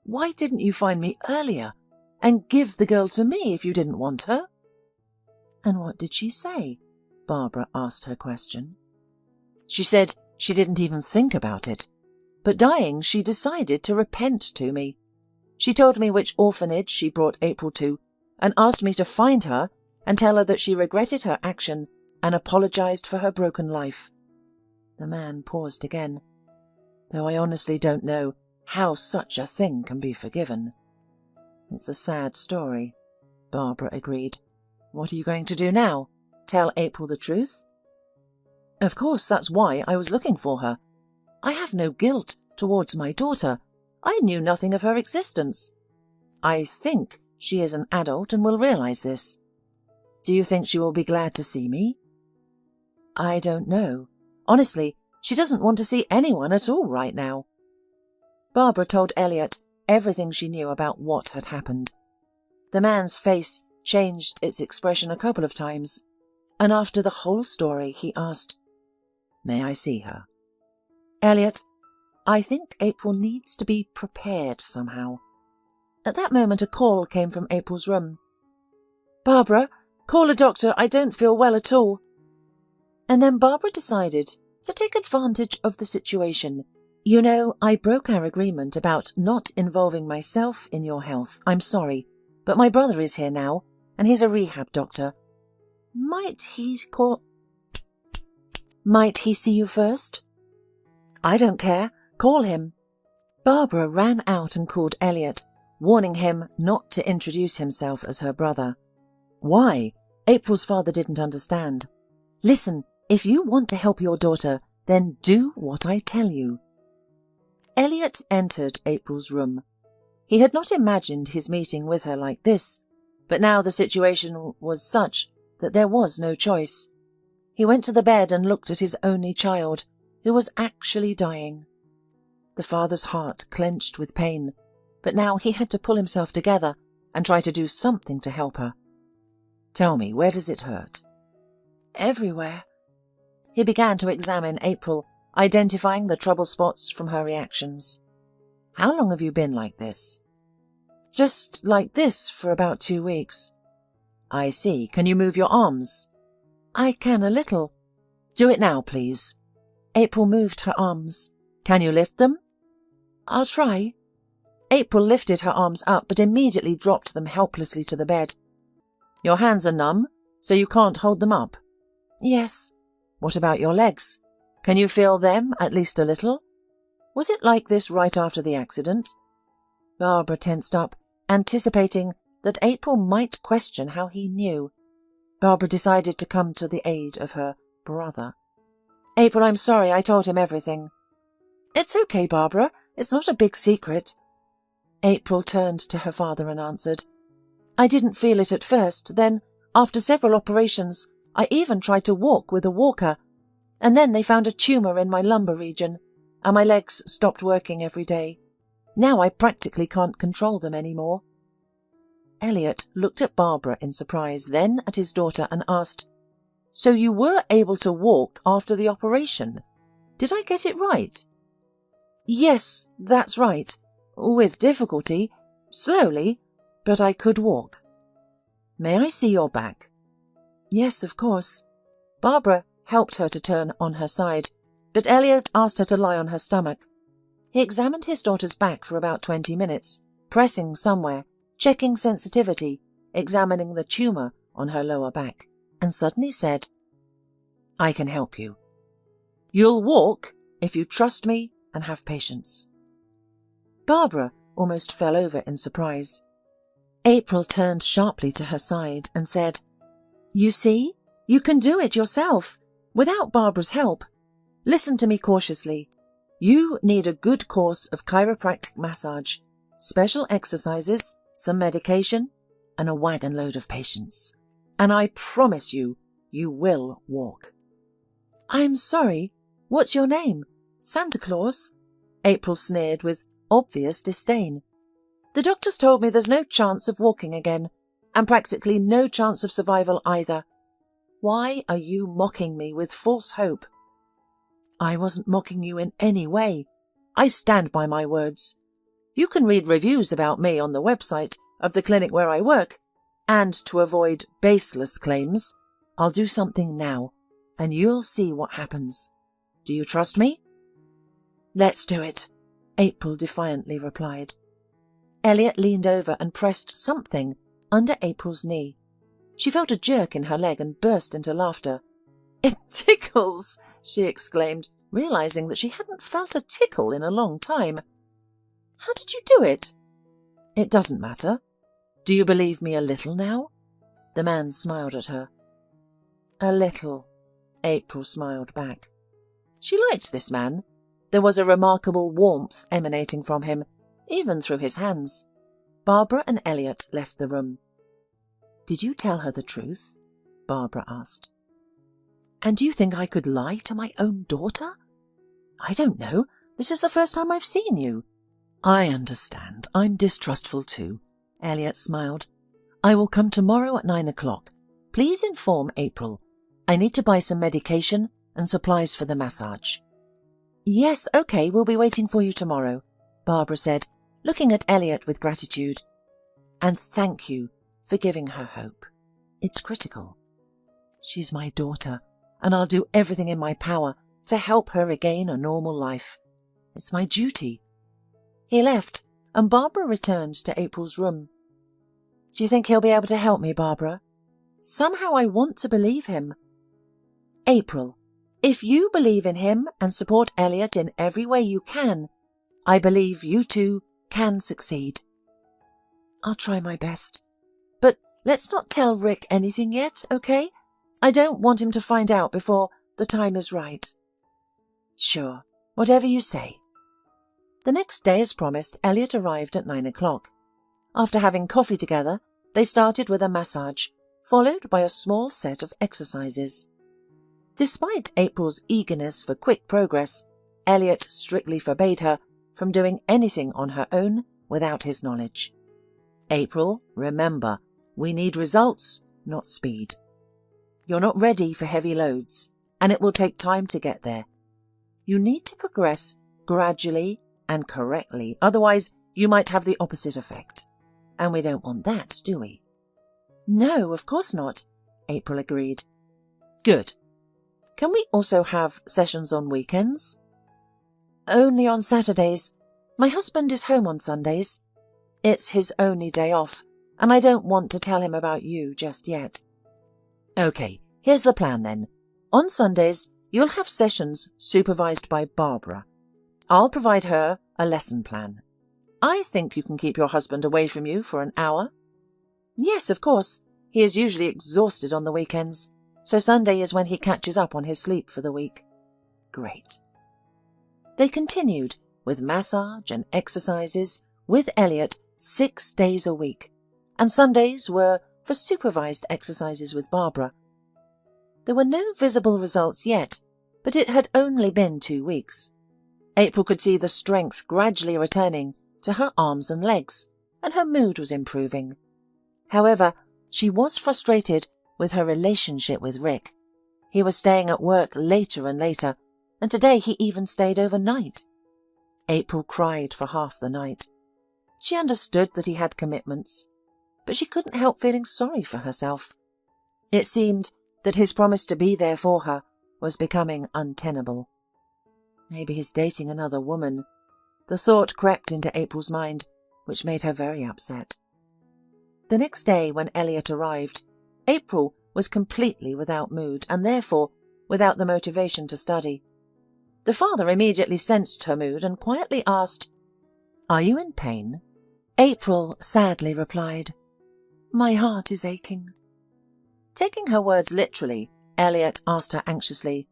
'Why didn't you find me earlier and give the girl to me if you didn't want her?'" "And what did she say?" Barbara asked her question. "She said she didn't even think about it, but dying she decided to repent to me. She told me which orphanage she brought April to and asked me to find her and tell her that she regretted her action and apologized for her broken life." The man paused again. "Though I honestly don't know how such a thing can be forgiven." "It's a sad story," Barbara agreed. "What are you going to do now? Tell April the truth?" "Of course, that's why I was looking for her. I have no guilt towards my daughter. I knew nothing of her existence. I think she is an adult and will realize this. Do you think she will be glad to see me?" "I don't know. Honestly, she doesn't want to see anyone at all right now." Barbara told Elliot everything she knew about what had happened. The man's face changed its expression a couple of times, and after the whole story he asked, "May I see her?" "Elliot, I think April needs to be prepared somehow." At that moment a call came from April's room. "Barbara, call a doctor, I don't feel well at all." And then Barbara decided to take advantage of the situation You know, I broke our agreement about not involving myself in your health. I'm sorry, but my brother is here now, and he's a rehab doctor. Might he see you first? I don't care. Call him. Barbara ran out and called Elliot, warning him not to introduce himself as her brother. Why? April's father didn't understand. Listen, if you want to help your daughter, then do what I tell you. Elliot entered April's room. He had not imagined his meeting with her like this, but now the situation was such that there was no choice. He went to the bed and looked at his only child, who was actually dying. The father's heart clenched with pain, but now he had to pull himself together and try to do something to help her. Tell me, where does it hurt? Everywhere. He began to examine April, identifying the trouble spots from her reactions. How long have you been like this? Just like this for about 2 weeks. I see. Can you move your arms? I can a little. Do it now, please. April moved her arms. Can you lift them? I'll try. April lifted her arms up, but immediately dropped them helplessly to the bed. Your hands are numb, so you can't hold them up? Yes. What about your legs? Can you feel them at least a little? Was it like this right after the accident? Barbara tensed up, anticipating that April might question how he knew. Barbara decided to come to the aid of her brother. April, I'm sorry I told him everything. It's okay, Barbara. It's not a big secret. April turned to her father and answered, I didn't feel it at first. Then, after several operations, I even tried to walk with a walker. And then they found a tumour in my lumbar region, and my legs stopped working every day. Now I practically can't control them anymore. Elliot looked at Barbara in surprise, then at his daughter and asked, So you were able to walk after the operation? Did I get it right? Yes, that's right. With difficulty, slowly, but I could walk. May I see your back? Yes, of course. Barbara helped her to turn on her side, but Elliot asked her to lie on her stomach. He examined his daughter's back for about 20 minutes, pressing somewhere, checking sensitivity, examining the tumour on her lower back, and suddenly said, I can help you. You'll walk if you trust me and have patience. Barbara almost fell over in surprise. April turned sharply to her side and said, You see, you can do it yourself, without Barbara's help. Listen to me cautiously. You need a good course of chiropractic massage, special exercises, some medication, and a wagon load of patience. And I promise you, you will walk. I'm sorry. What's your name? Santa Claus? April sneered with obvious disdain. The doctors told me there's no chance of walking again, and practically no chance of survival either. Why are you mocking me with false hope? I wasn't mocking you in any way. I stand by my words. You can read reviews about me on the website of the clinic where I work, and to avoid baseless claims, I'll do something now, and you'll see what happens. Do you trust me? Let's do it, April defiantly replied. Elliot leaned over and pressed something under April's knee. She felt a jerk in her leg and burst into laughter. It tickles, she exclaimed, realizing that she hadn't felt a tickle in a long time. How did you do it? It doesn't matter. Do you believe me a little now? The man smiled at her. A little, April smiled back. She liked this man. There was a remarkable warmth emanating from him, even through his hands. Barbara and Elliot left the room. Did you tell her the truth? Barbara asked. And do you think I could lie to my own daughter? I don't know. This is the first time I've seen you. I understand. I'm distrustful too. Elliot smiled. I will come tomorrow at 9 o'clock. Please inform April. I need to buy some medication and supplies for the massage. Yes, okay, we'll be waiting for you tomorrow, Barbara said, looking at Elliot with gratitude. And thank you for giving her hope. It's critical. She's my daughter, and I'll do everything in my power to help her regain a normal life. It's my duty." He left, and Barbara returned to April's room. "Do you think he'll be able to help me, Barbara? Somehow I want to believe him." "April, if you believe in him and support Elliot in every way you can, I believe you two can succeed." "I'll try my best. But let's not tell Rick anything yet, okay? I don't want him to find out before the time is right." "Sure, whatever you say." The next day, as promised, Elliot arrived at 9 o'clock. After having coffee together, they started with a massage, followed by a small set of exercises. Despite April's eagerness for quick progress, Elliot strictly forbade her from doing anything on her own without his knowledge. "April, remember, we need results, not speed. You're not ready for heavy loads, and it will take time to get there. You need to progress gradually and correctly, otherwise you might have the opposite effect. And we don't want that, do we?" "No, of course not," April agreed. "Good. Can we also have sessions on weekends?" "Only on Saturdays. My husband is home on Sundays. It's his only day off, and I don't want to tell him about you just yet." "Okay, here's the plan then. On Sundays, you'll have sessions supervised by Barbara. I'll provide her a lesson plan. I think you can keep your husband away from you for an hour." "Yes, of course. He is usually exhausted on the weekends, so Sunday is when he catches up on his sleep for the week." "Great." They continued with massage and exercises with Elliot 6 days a week, and Sundays were for supervised exercises with Barbara. There were no visible results yet, but it had only been 2 weeks. April could see the strength gradually returning to her arms and legs, and her mood was improving. However, she was frustrated with her relationship with Rick. He was staying at work later and later, and today he even stayed overnight. April cried for half the night. She understood that he had commitments, but she couldn't help feeling sorry for herself. It seemed that his promise to be there for her was becoming untenable. Maybe he's dating another woman. The thought crept into April's mind, which made her very upset. The next day, when Elliot arrived, April was completely without mood and therefore without the motivation to study. The father immediately sensed her mood and quietly asked, "Are you in pain?" April sadly replied, "My heart is aching." Taking her words literally, Elliot asked her anxiously,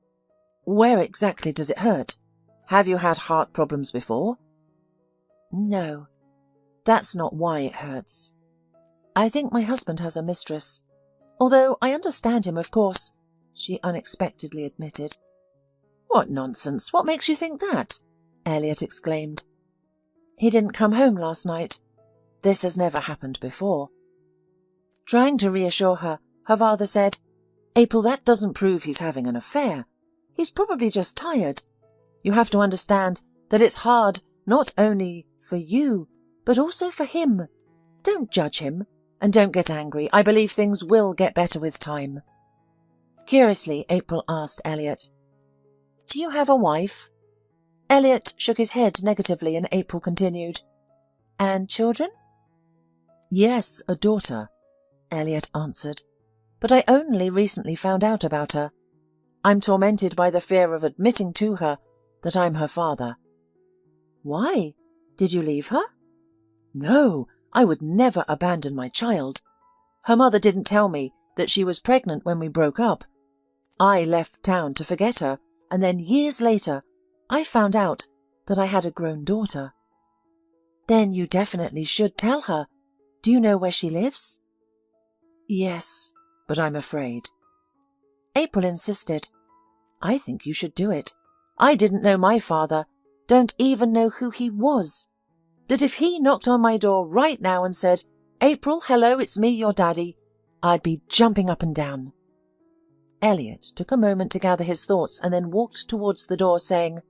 "Where exactly does it hurt? Have you had heart problems before?" "No, that's not why it hurts. I think my husband has a mistress. Although I understand him, of course," she unexpectedly admitted. "What nonsense! What makes you think that?" Elliot exclaimed. "He didn't come home last night. This has never happened before." Trying to reassure her, her father said, "April, that doesn't prove he's having an affair. He's probably just tired. You have to understand that it's hard not only for you, but also for him. Don't judge him, and don't get angry. I believe things will get better with time." Curiously, April asked Elliot, "Do you have a wife?" Elliot shook his head negatively, and April continued, "And children?" "Yes, a daughter," Elliot answered, "but I only recently found out about her. I'm tormented by the fear of admitting to her that I'm her father." "Why? Did you leave her?" "No, I would never abandon my child. Her mother didn't tell me that she was pregnant when we broke up. I left town to forget her, and then years later, I found out that I had a grown daughter." "Then you definitely should tell her. Do you know where she lives?" "Yes, but I'm afraid." April insisted. "I think you should do it. I didn't know my father, don't even know who he was. But if he knocked on my door right now and said, 'April, hello, it's me, your daddy,' I'd be jumping up and down." Elliot took a moment to gather his thoughts and then walked towards the door, saying,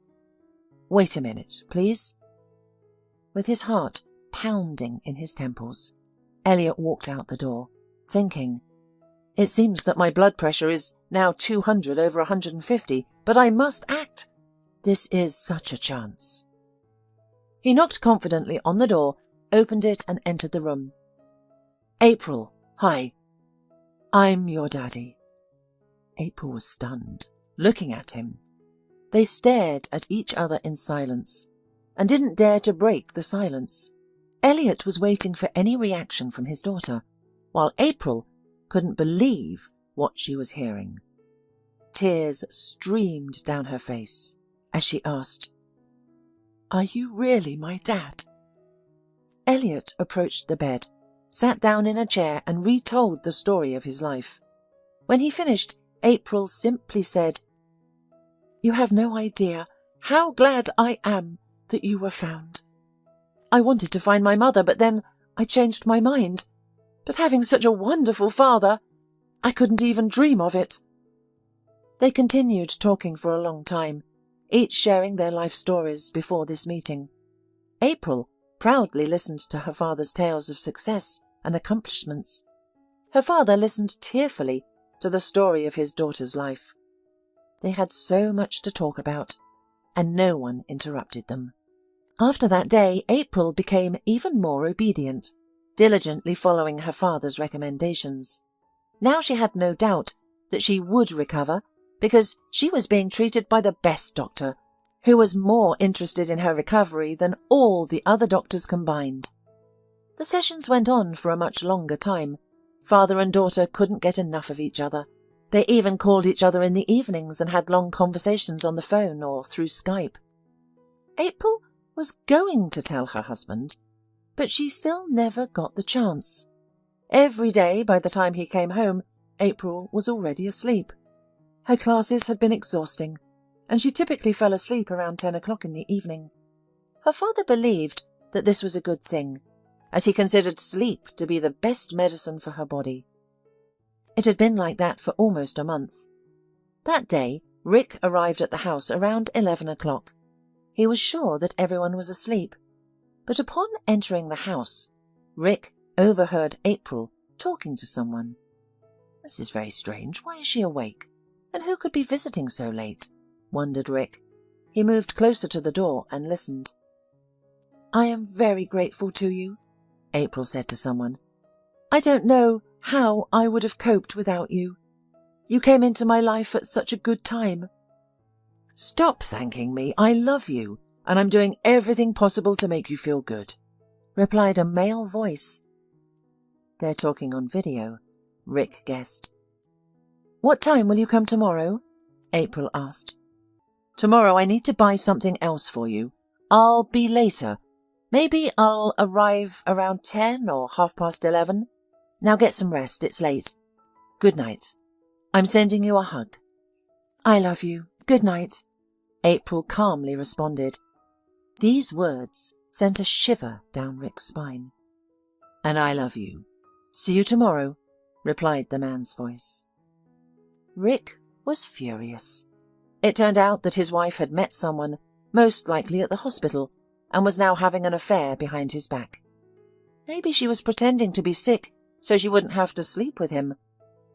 "Wait a minute, please." With his heart pounding in his temples, Elliot walked out the door, thinking, "It seems that my blood pressure is now 200 over 150, but I must act. This is such a chance." He knocked confidently on the door, opened it and entered the room. "April, hi. I'm your daddy." April was stunned, looking at him. They stared at each other in silence, and didn't dare to break the silence. Elliot was waiting for any reaction from his daughter, while April couldn't believe what she was hearing. Tears streamed down her face as she asked, "Are you really my dad?" Elliot approached the bed, sat down in a chair and retold the story of his life. When he finished, April simply said, "You have no idea how glad I am that you were found. I wanted to find my mother, but then I changed my mind. But having such a wonderful father, I couldn't even dream of it." They continued talking for a long time, each sharing their life stories before this meeting. April proudly listened to her father's tales of success and accomplishments. Her father listened tearfully to the story of his daughter's life. They had so much to talk about, and no one interrupted them. After that day, April became even more obedient, diligently following her father's recommendations. Now she had no doubt that she would recover, because she was being treated by the best doctor, who was more interested in her recovery than all the other doctors combined. The sessions went on for a much longer time. Father and daughter couldn't get enough of each other. They even called each other in the evenings and had long conversations on the phone or through Skype. April was going to tell her husband, but she still never got the chance. Every day, by the time he came home, April was already asleep. Her classes had been exhausting, and she typically fell asleep around 10 o'clock in the evening. Her father believed that this was a good thing, as he considered sleep to be the best medicine for her body. It had been like that for almost a month. That day, Rick arrived at the house around 11 o'clock. He was sure that everyone was asleep, but upon entering the house, Rick overheard April talking to someone. "This is very strange. Why is she awake? And who could be visiting so late?" wondered Rick. He moved closer to the door and listened. "I am very grateful to you," April said to someone. "I don't know how I would have coped without you. You came into my life at such a good time." "Stop thanking me. I love you, and I'm doing everything possible to make you feel good," replied a male voice. "They're talking on video," Rick guessed. "What time will you come tomorrow?" April asked. "Tomorrow I need to buy something else for you. I'll be later. Maybe I'll arrive around 10 or 11:30. Now get some rest. It's late. Good night. I'm sending you a hug." "I love you. Good night," April calmly responded. These words sent a shiver down Rick's spine. "And I love you. See you tomorrow," replied the man's voice. Rick was furious. It turned out that his wife had met someone, most likely at the hospital, and was now having an affair behind his back. Maybe she was pretending to be sick so she wouldn't have to sleep with him.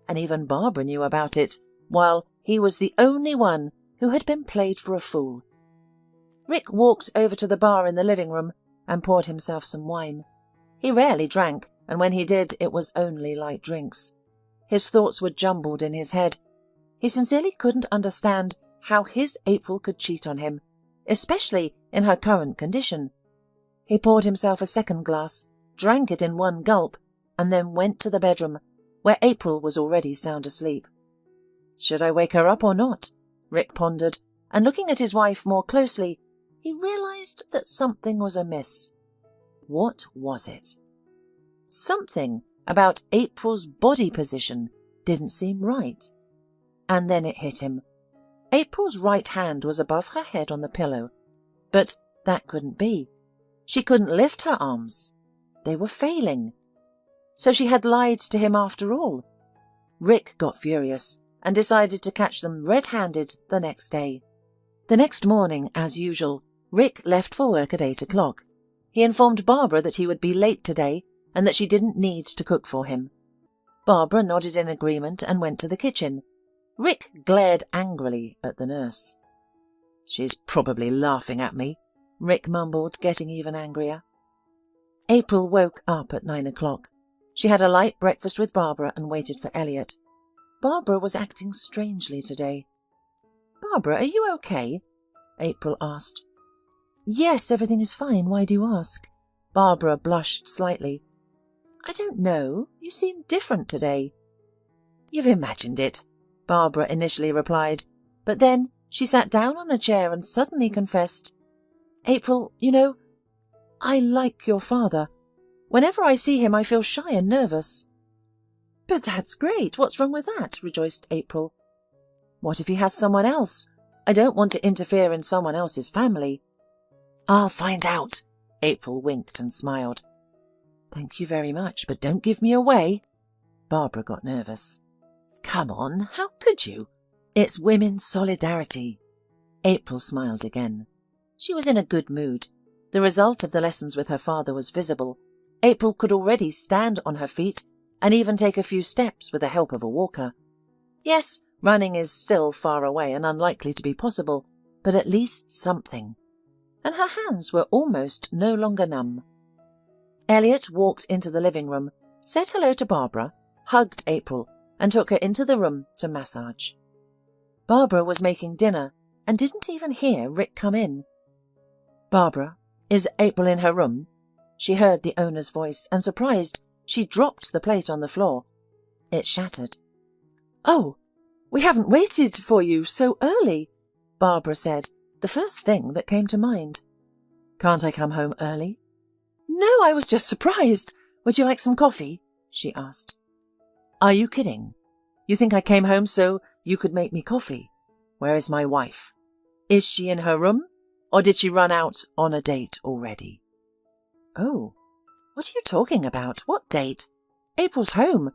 And even Barbara knew about it, while he was the only one who had been played for a fool. Rick walked over to the bar in the living room and poured himself some wine. He rarely drank, and when he did, it was only light drinks. His thoughts were jumbled in his head. He sincerely couldn't understand how his April could cheat on him, especially in her current condition. He poured himself a second glass, drank it in one gulp, and then went to the bedroom, where April was already sound asleep. Should I wake her up or not? Rick pondered, and looking at his wife more closely, he realized that something was amiss. What was it? Something about April's body position didn't seem right. And then it hit him. April's right hand was above her head on the pillow, but that couldn't be. She couldn't lift her arms. They were failing. So she had lied to him after all. Rick got furious and decided to catch them red-handed the next day. The next morning, as usual, Rick left for work at 8 o'clock. He informed Barbara that he would be late today and that she didn't need to cook for him. Barbara nodded in agreement and went to the kitchen. Rick glared angrily at the nurse. "She's probably laughing at me," Rick mumbled, getting even angrier. April woke up at 9 o'clock. She had a light breakfast with Barbara and waited for Elliot. Barbara was acting strangely today. "Barbara, are you okay?" April asked. "Yes, everything is fine. Why do you ask?" Barbara blushed slightly. "I don't know. You seem different today." "You've imagined it," Barbara initially replied, but then she sat down on a chair and suddenly confessed, "April, you know, I like your father. Whenever I see him, I feel shy and nervous." "But that's great. What's wrong with that?" rejoiced April. "What if he has someone else? I don't want to interfere in someone else's family." "I'll find out." April winked and smiled. "Thank you very much, but don't give me away." Barbara got nervous. "Come on, how could you? It's women's solidarity." April smiled again. She was in a good mood. The result of the lessons with her father was visible. April could already stand on her feet and even take a few steps with the help of a walker. Yes, running is still far away and unlikely to be possible, but at least something. And her hands were almost no longer numb. Elliot walked into the living room, said hello to Barbara, hugged April, and took her into the room to massage. Barbara was making dinner and didn't even hear Rick come in. "Barbara, is April in her room?" She heard the owner's voice, and surprised, she dropped the plate on the floor. It shattered. "Oh, we haven't waited for you so early," Barbara said, the first thing that came to mind. "Can't I come home early?" "No, I was just surprised. Would you like some coffee?" she asked. "Are you kidding? You think I came home so you could make me coffee? Where is my wife? Is she in her room, or did she run out on a date already?" "Oh, what are you talking about? What date? April's home.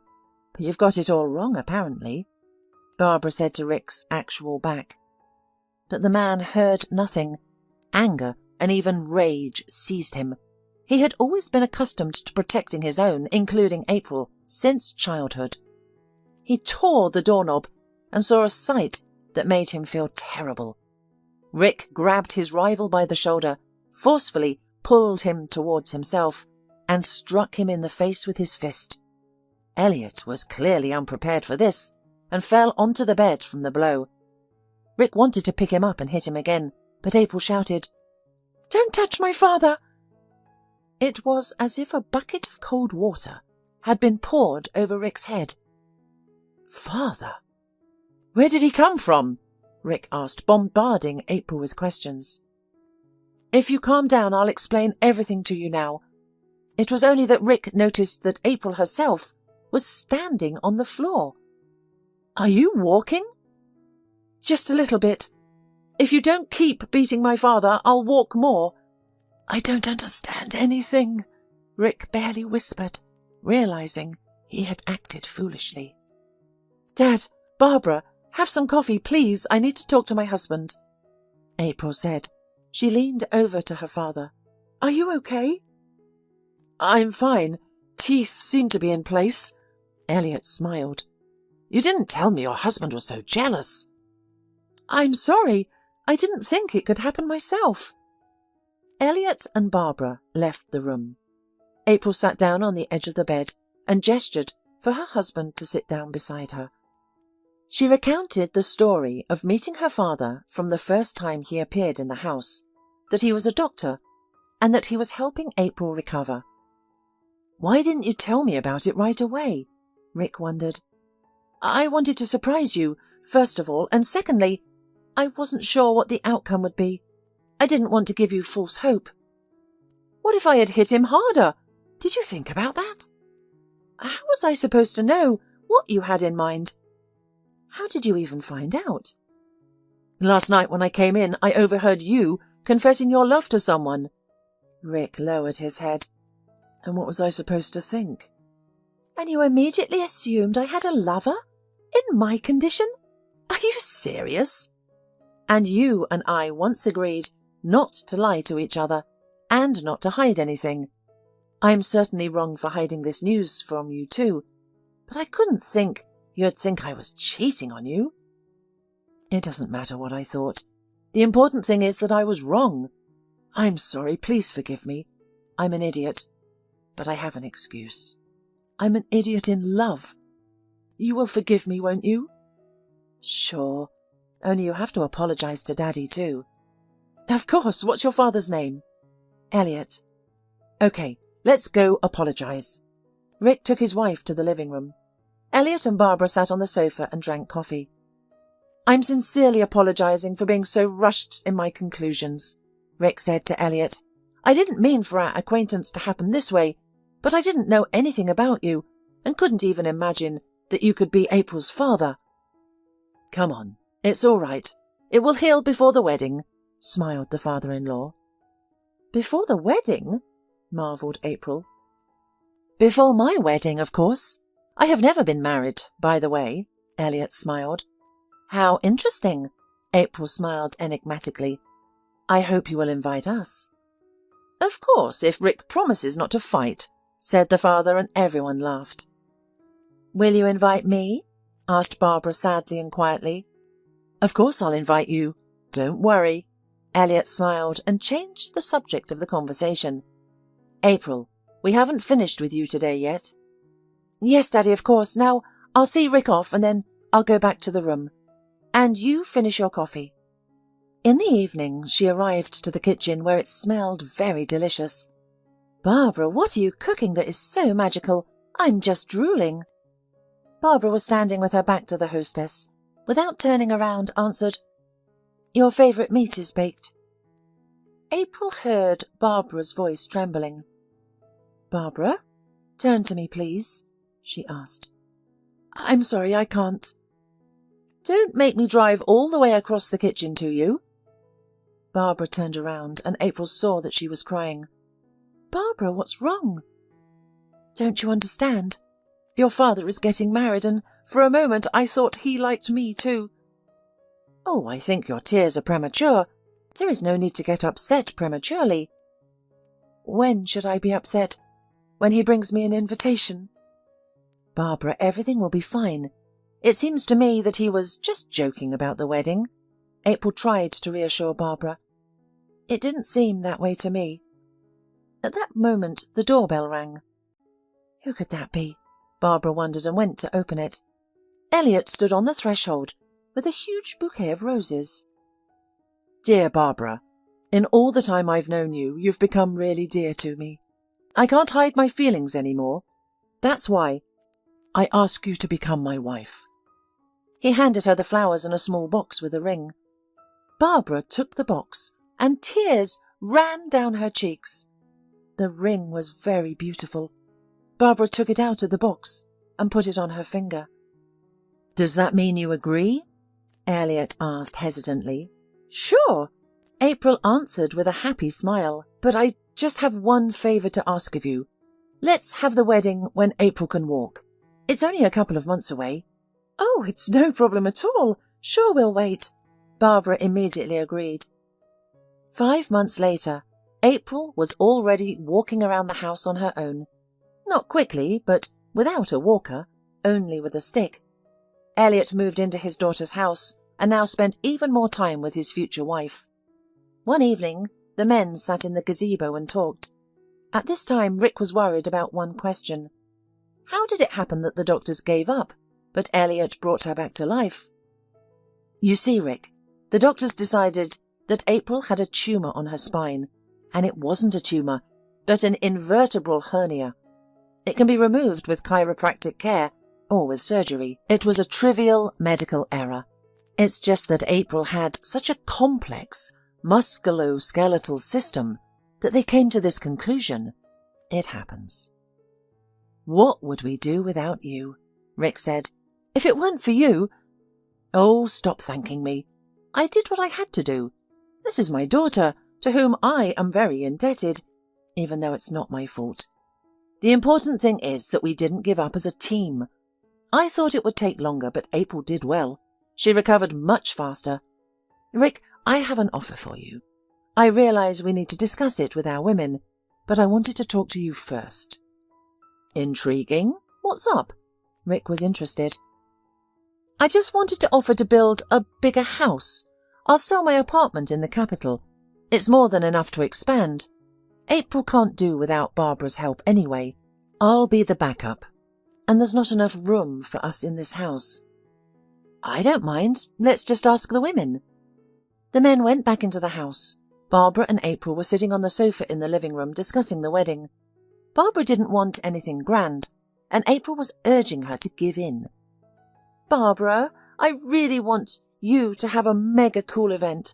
But you've got it all wrong, apparently," Barbara said to Rick's actual back. But the man heard nothing. Anger and even rage seized him. He had always been accustomed to protecting his own, including April, since childhood. He tore the doorknob and saw a sight that made him feel terrible. Rick grabbed his rival by the shoulder, forcefully pulled him towards himself, and struck him in the face with his fist. Elliot was clearly unprepared for this and fell onto the bed from the blow. Rick wanted to pick him up and hit him again, but April shouted, "Don't touch my father!" It was as if a bucket of cold water had been poured over Rick's head. "Father? Where did he come from?" Rick asked, bombarding April with questions. "If you calm down, I'll explain everything to you now." It was only that Rick noticed that April herself was standing on the floor. "Are you walking?" "Just a little bit. If you don't keep beating my father, I'll walk more." "I don't understand anything," Rick barely whispered, realizing he had acted foolishly. "Dad, Barbara, have some coffee, please. I need to talk to my husband," April said. She leaned over to her father. "Are you okay?" "I'm fine. Teeth seem to be in place." Elliot smiled. "You didn't tell me your husband was so jealous." "I'm sorry. I didn't think it could happen myself." Elliot and Barbara left the room. April sat down on the edge of the bed and gestured for her husband to sit down beside her. She recounted the story of meeting her father from the first time he appeared in the house, that he was a doctor, and that he was helping April recover. "Why didn't you tell me about it right away?" Rick wondered. "I wanted to surprise you, first of all, and secondly, I wasn't sure what the outcome would be. I didn't want to give you false hope." "What if I had hit him harder? Did you think about that?" "How was I supposed to know what you had in mind?" "How did you even find out?" "Last night when I came in, I overheard you confessing your love to someone." Rick lowered his head. "And what was I supposed to think?" "And you immediately assumed I had a lover? In my condition? Are you serious?" "And you and I once agreed not to lie to each other and not to hide anything. I'm certainly wrong for hiding this news from you too, but I couldn't think you'd think I was cheating on you." "It doesn't matter what I thought. The important thing is that I was wrong." I'm sorry, please forgive me. I'm an idiot, but I have an excuse. I'm an idiot in love. You will forgive me, won't you? Sure, only you have to apologise to Daddy too. Of course, what's your father's name? Elliot. OK, let's go apologise. Rick took his wife to the living room. Elliot and Barbara sat on the sofa and drank coffee. I'm sincerely apologising for being so rushed in my conclusions, Rick said to Elliot. I didn't mean for our acquaintance to happen this way, but I didn't know anything about you and couldn't even imagine that you could be April's father. Come on, it's all right. It will heal before the wedding, smiled the father-in-law. Before the wedding? Marvelled April. Before my wedding, of course. I have never been married, by the way, Elliot smiled. How interesting, April smiled enigmatically. I hope you will invite us. Of course, if Rick promises not to fight, said the father, and everyone laughed. Will you invite me? Asked Barbara sadly and quietly. Of course I'll invite you. Don't worry. Elliot smiled and changed the subject of the conversation. April, we haven't finished with you today yet. Yes, Daddy, of course. Now I'll see Rick off and then I'll go back to the room. And you finish your coffee. In the evening, she arrived to the kitchen where it smelled very delicious. Barbara, what are you cooking that is so magical? I'm just drooling. Barbara was standing with her back to the hostess. Without turning around, answered, Your favourite meat is baked. April heard Barbara's voice trembling. Barbara, turn to me, please, she asked. I'm sorry, I can't. Don't make me drive all the way across the kitchen to you. Barbara turned around and April saw that she was crying. Barbara, what's wrong? Don't you understand? Your father is getting married and for a moment I thought he liked me too. Oh, I think your tears are premature. There is no need to get upset prematurely. When should I be upset? When he brings me an invitation? Barbara, everything will be fine. It seems to me that he was just joking about the wedding. April tried to reassure Barbara. It didn't seem that way to me. At that moment, the doorbell rang. Who could that be? Barbara wondered and went to open it. Elliot stood on the threshold with a huge bouquet of roses. Dear Barbara, in all the time I've known you, you've become really dear to me. I can't hide my feelings anymore. That's why I ask you to become my wife. He handed her the flowers and a small box with a ring. Barbara took the box and tears ran down her cheeks. The ring was very beautiful. Barbara took it out of the box and put it on her finger. Does that mean you agree? Elliot asked hesitantly. Sure, April answered with a happy smile, but I just have one favour to ask of you. Let's have the wedding when April can walk. It's only a couple of months away. Oh, it's no problem at all. Sure, we'll wait. Barbara immediately agreed. 5 months later, April was already walking around the house on her own. Not quickly, but without a walker, only with a stick. Elliot moved into his daughter's house and now spent even more time with his future wife. One evening, the men sat in the gazebo and talked. At this time, Rick was worried about one question. How did it happen that the doctors gave up, but Elliot brought her back to life? You see, Rick, the doctors decided that April had a tumour on her spine, and it wasn't a tumour, but an invertebral hernia. It can be removed with chiropractic care or with surgery. It was a trivial medical error. It's just that April had such a complex musculoskeletal system that they came to this conclusion. It happens. What would we do without you? Rick said. If it weren't for you... Oh, stop thanking me. I did what I had to do. This is my daughter, to whom I am very indebted, even though it's not my fault. The important thing is that we didn't give up as a team. I thought it would take longer, but April did well. She recovered much faster. Rick, I have an offer for you. I realise we need to discuss it with our women, but I wanted to talk to you first. Intriguing. What's up? Rick was interested. I just wanted to offer to build a bigger house. I'll sell my apartment in the capital, It's more than enough to expand. April can't do without Barbara's help anyway. I'll be the backup. And there's not enough room for us in this house. I don't mind. Let's just ask the women. The men went back into the house. Barbara and April were sitting on the sofa in the living room discussing the wedding. Barbara didn't want anything grand, and April was urging her to give in. Barbara, I really want you to have a mega cool event.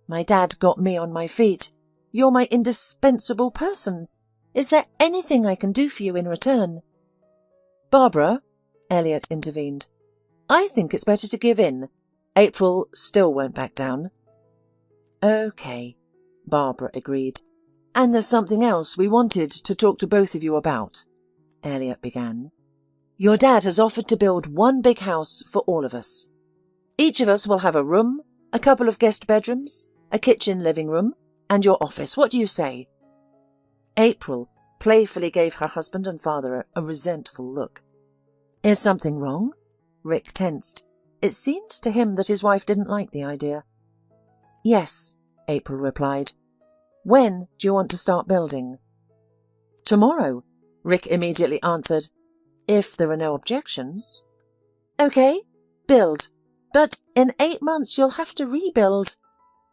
My dad got me on my feet. You're my indispensable person. Is there anything I can do for you in return? Barbara, Elliot intervened, I think it's better to give in. April still won't back down. Okay, Barbara agreed. And there's something else we wanted to talk to both of you about, Elliot began. Your dad has offered to build one big house for all of us. Each of us will have a room, a couple of guest bedrooms, a kitchen living room, and your office. What do you say? April playfully gave her husband and father a resentful look. Is something wrong? Rick tensed. It seemed to him that his wife didn't like the idea. Yes, April replied. When do you want to start building? Tomorrow, Rick immediately answered, if there are no objections. Okay, build. But in 8 months you'll have to rebuild,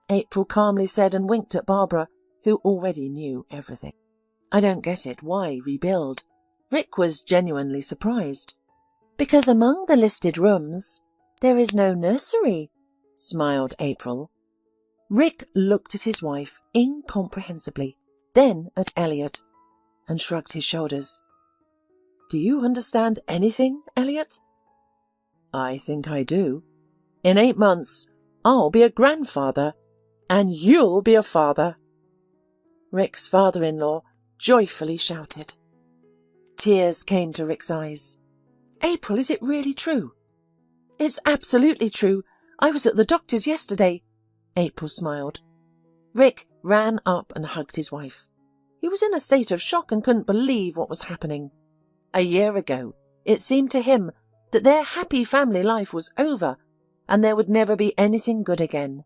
April calmly said and winked at Barbara, who already knew everything. I don't get it. Why rebuild? Rick was genuinely surprised. Because among the listed rooms, there is no nursery, smiled April. Rick looked at his wife incomprehensibly, then at Elliot, and shrugged his shoulders. Do you understand anything, Elliot? I think I do. In 8 months, I'll be a grandfather, and you'll be a father. Rick's father-in-law joyfully shouted. Tears came to Rick's eyes. April, is it really true? It's absolutely true. I was at the doctor's yesterday. April smiled. Rick ran up and hugged his wife. He was in a state of shock and couldn't believe what was happening. A year ago, it seemed to him that their happy family life was over and there would never be anything good again.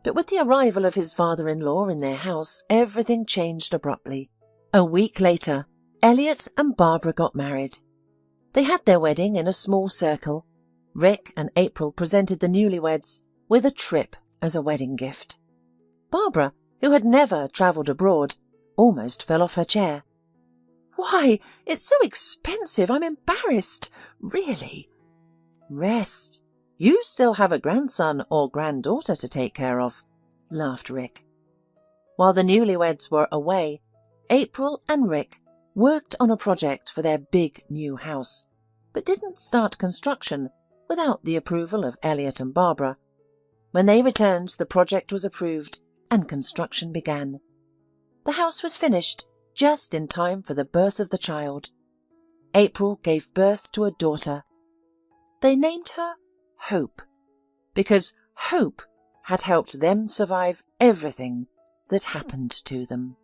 But with the arrival of his father-in-law in their house, everything changed abruptly. A week later, Elliot and Barbara got married. They had their wedding in a small circle. Rick and April presented the newlyweds with a trip as a wedding gift. Barbara, who had never travelled abroad, almost fell off her chair. Why, it's so expensive, I'm embarrassed. Really? Rest. You still have a grandson or granddaughter to take care of, laughed Rick. While the newlyweds were away, April and Rick worked on a project for their big new house, but didn't start construction without the approval of Elliot and Barbara. When they returned, the project was approved and construction began. The house was finished just in time for the birth of the child. April gave birth to a daughter. They named her Hope, because hope had helped them survive everything that happened to them.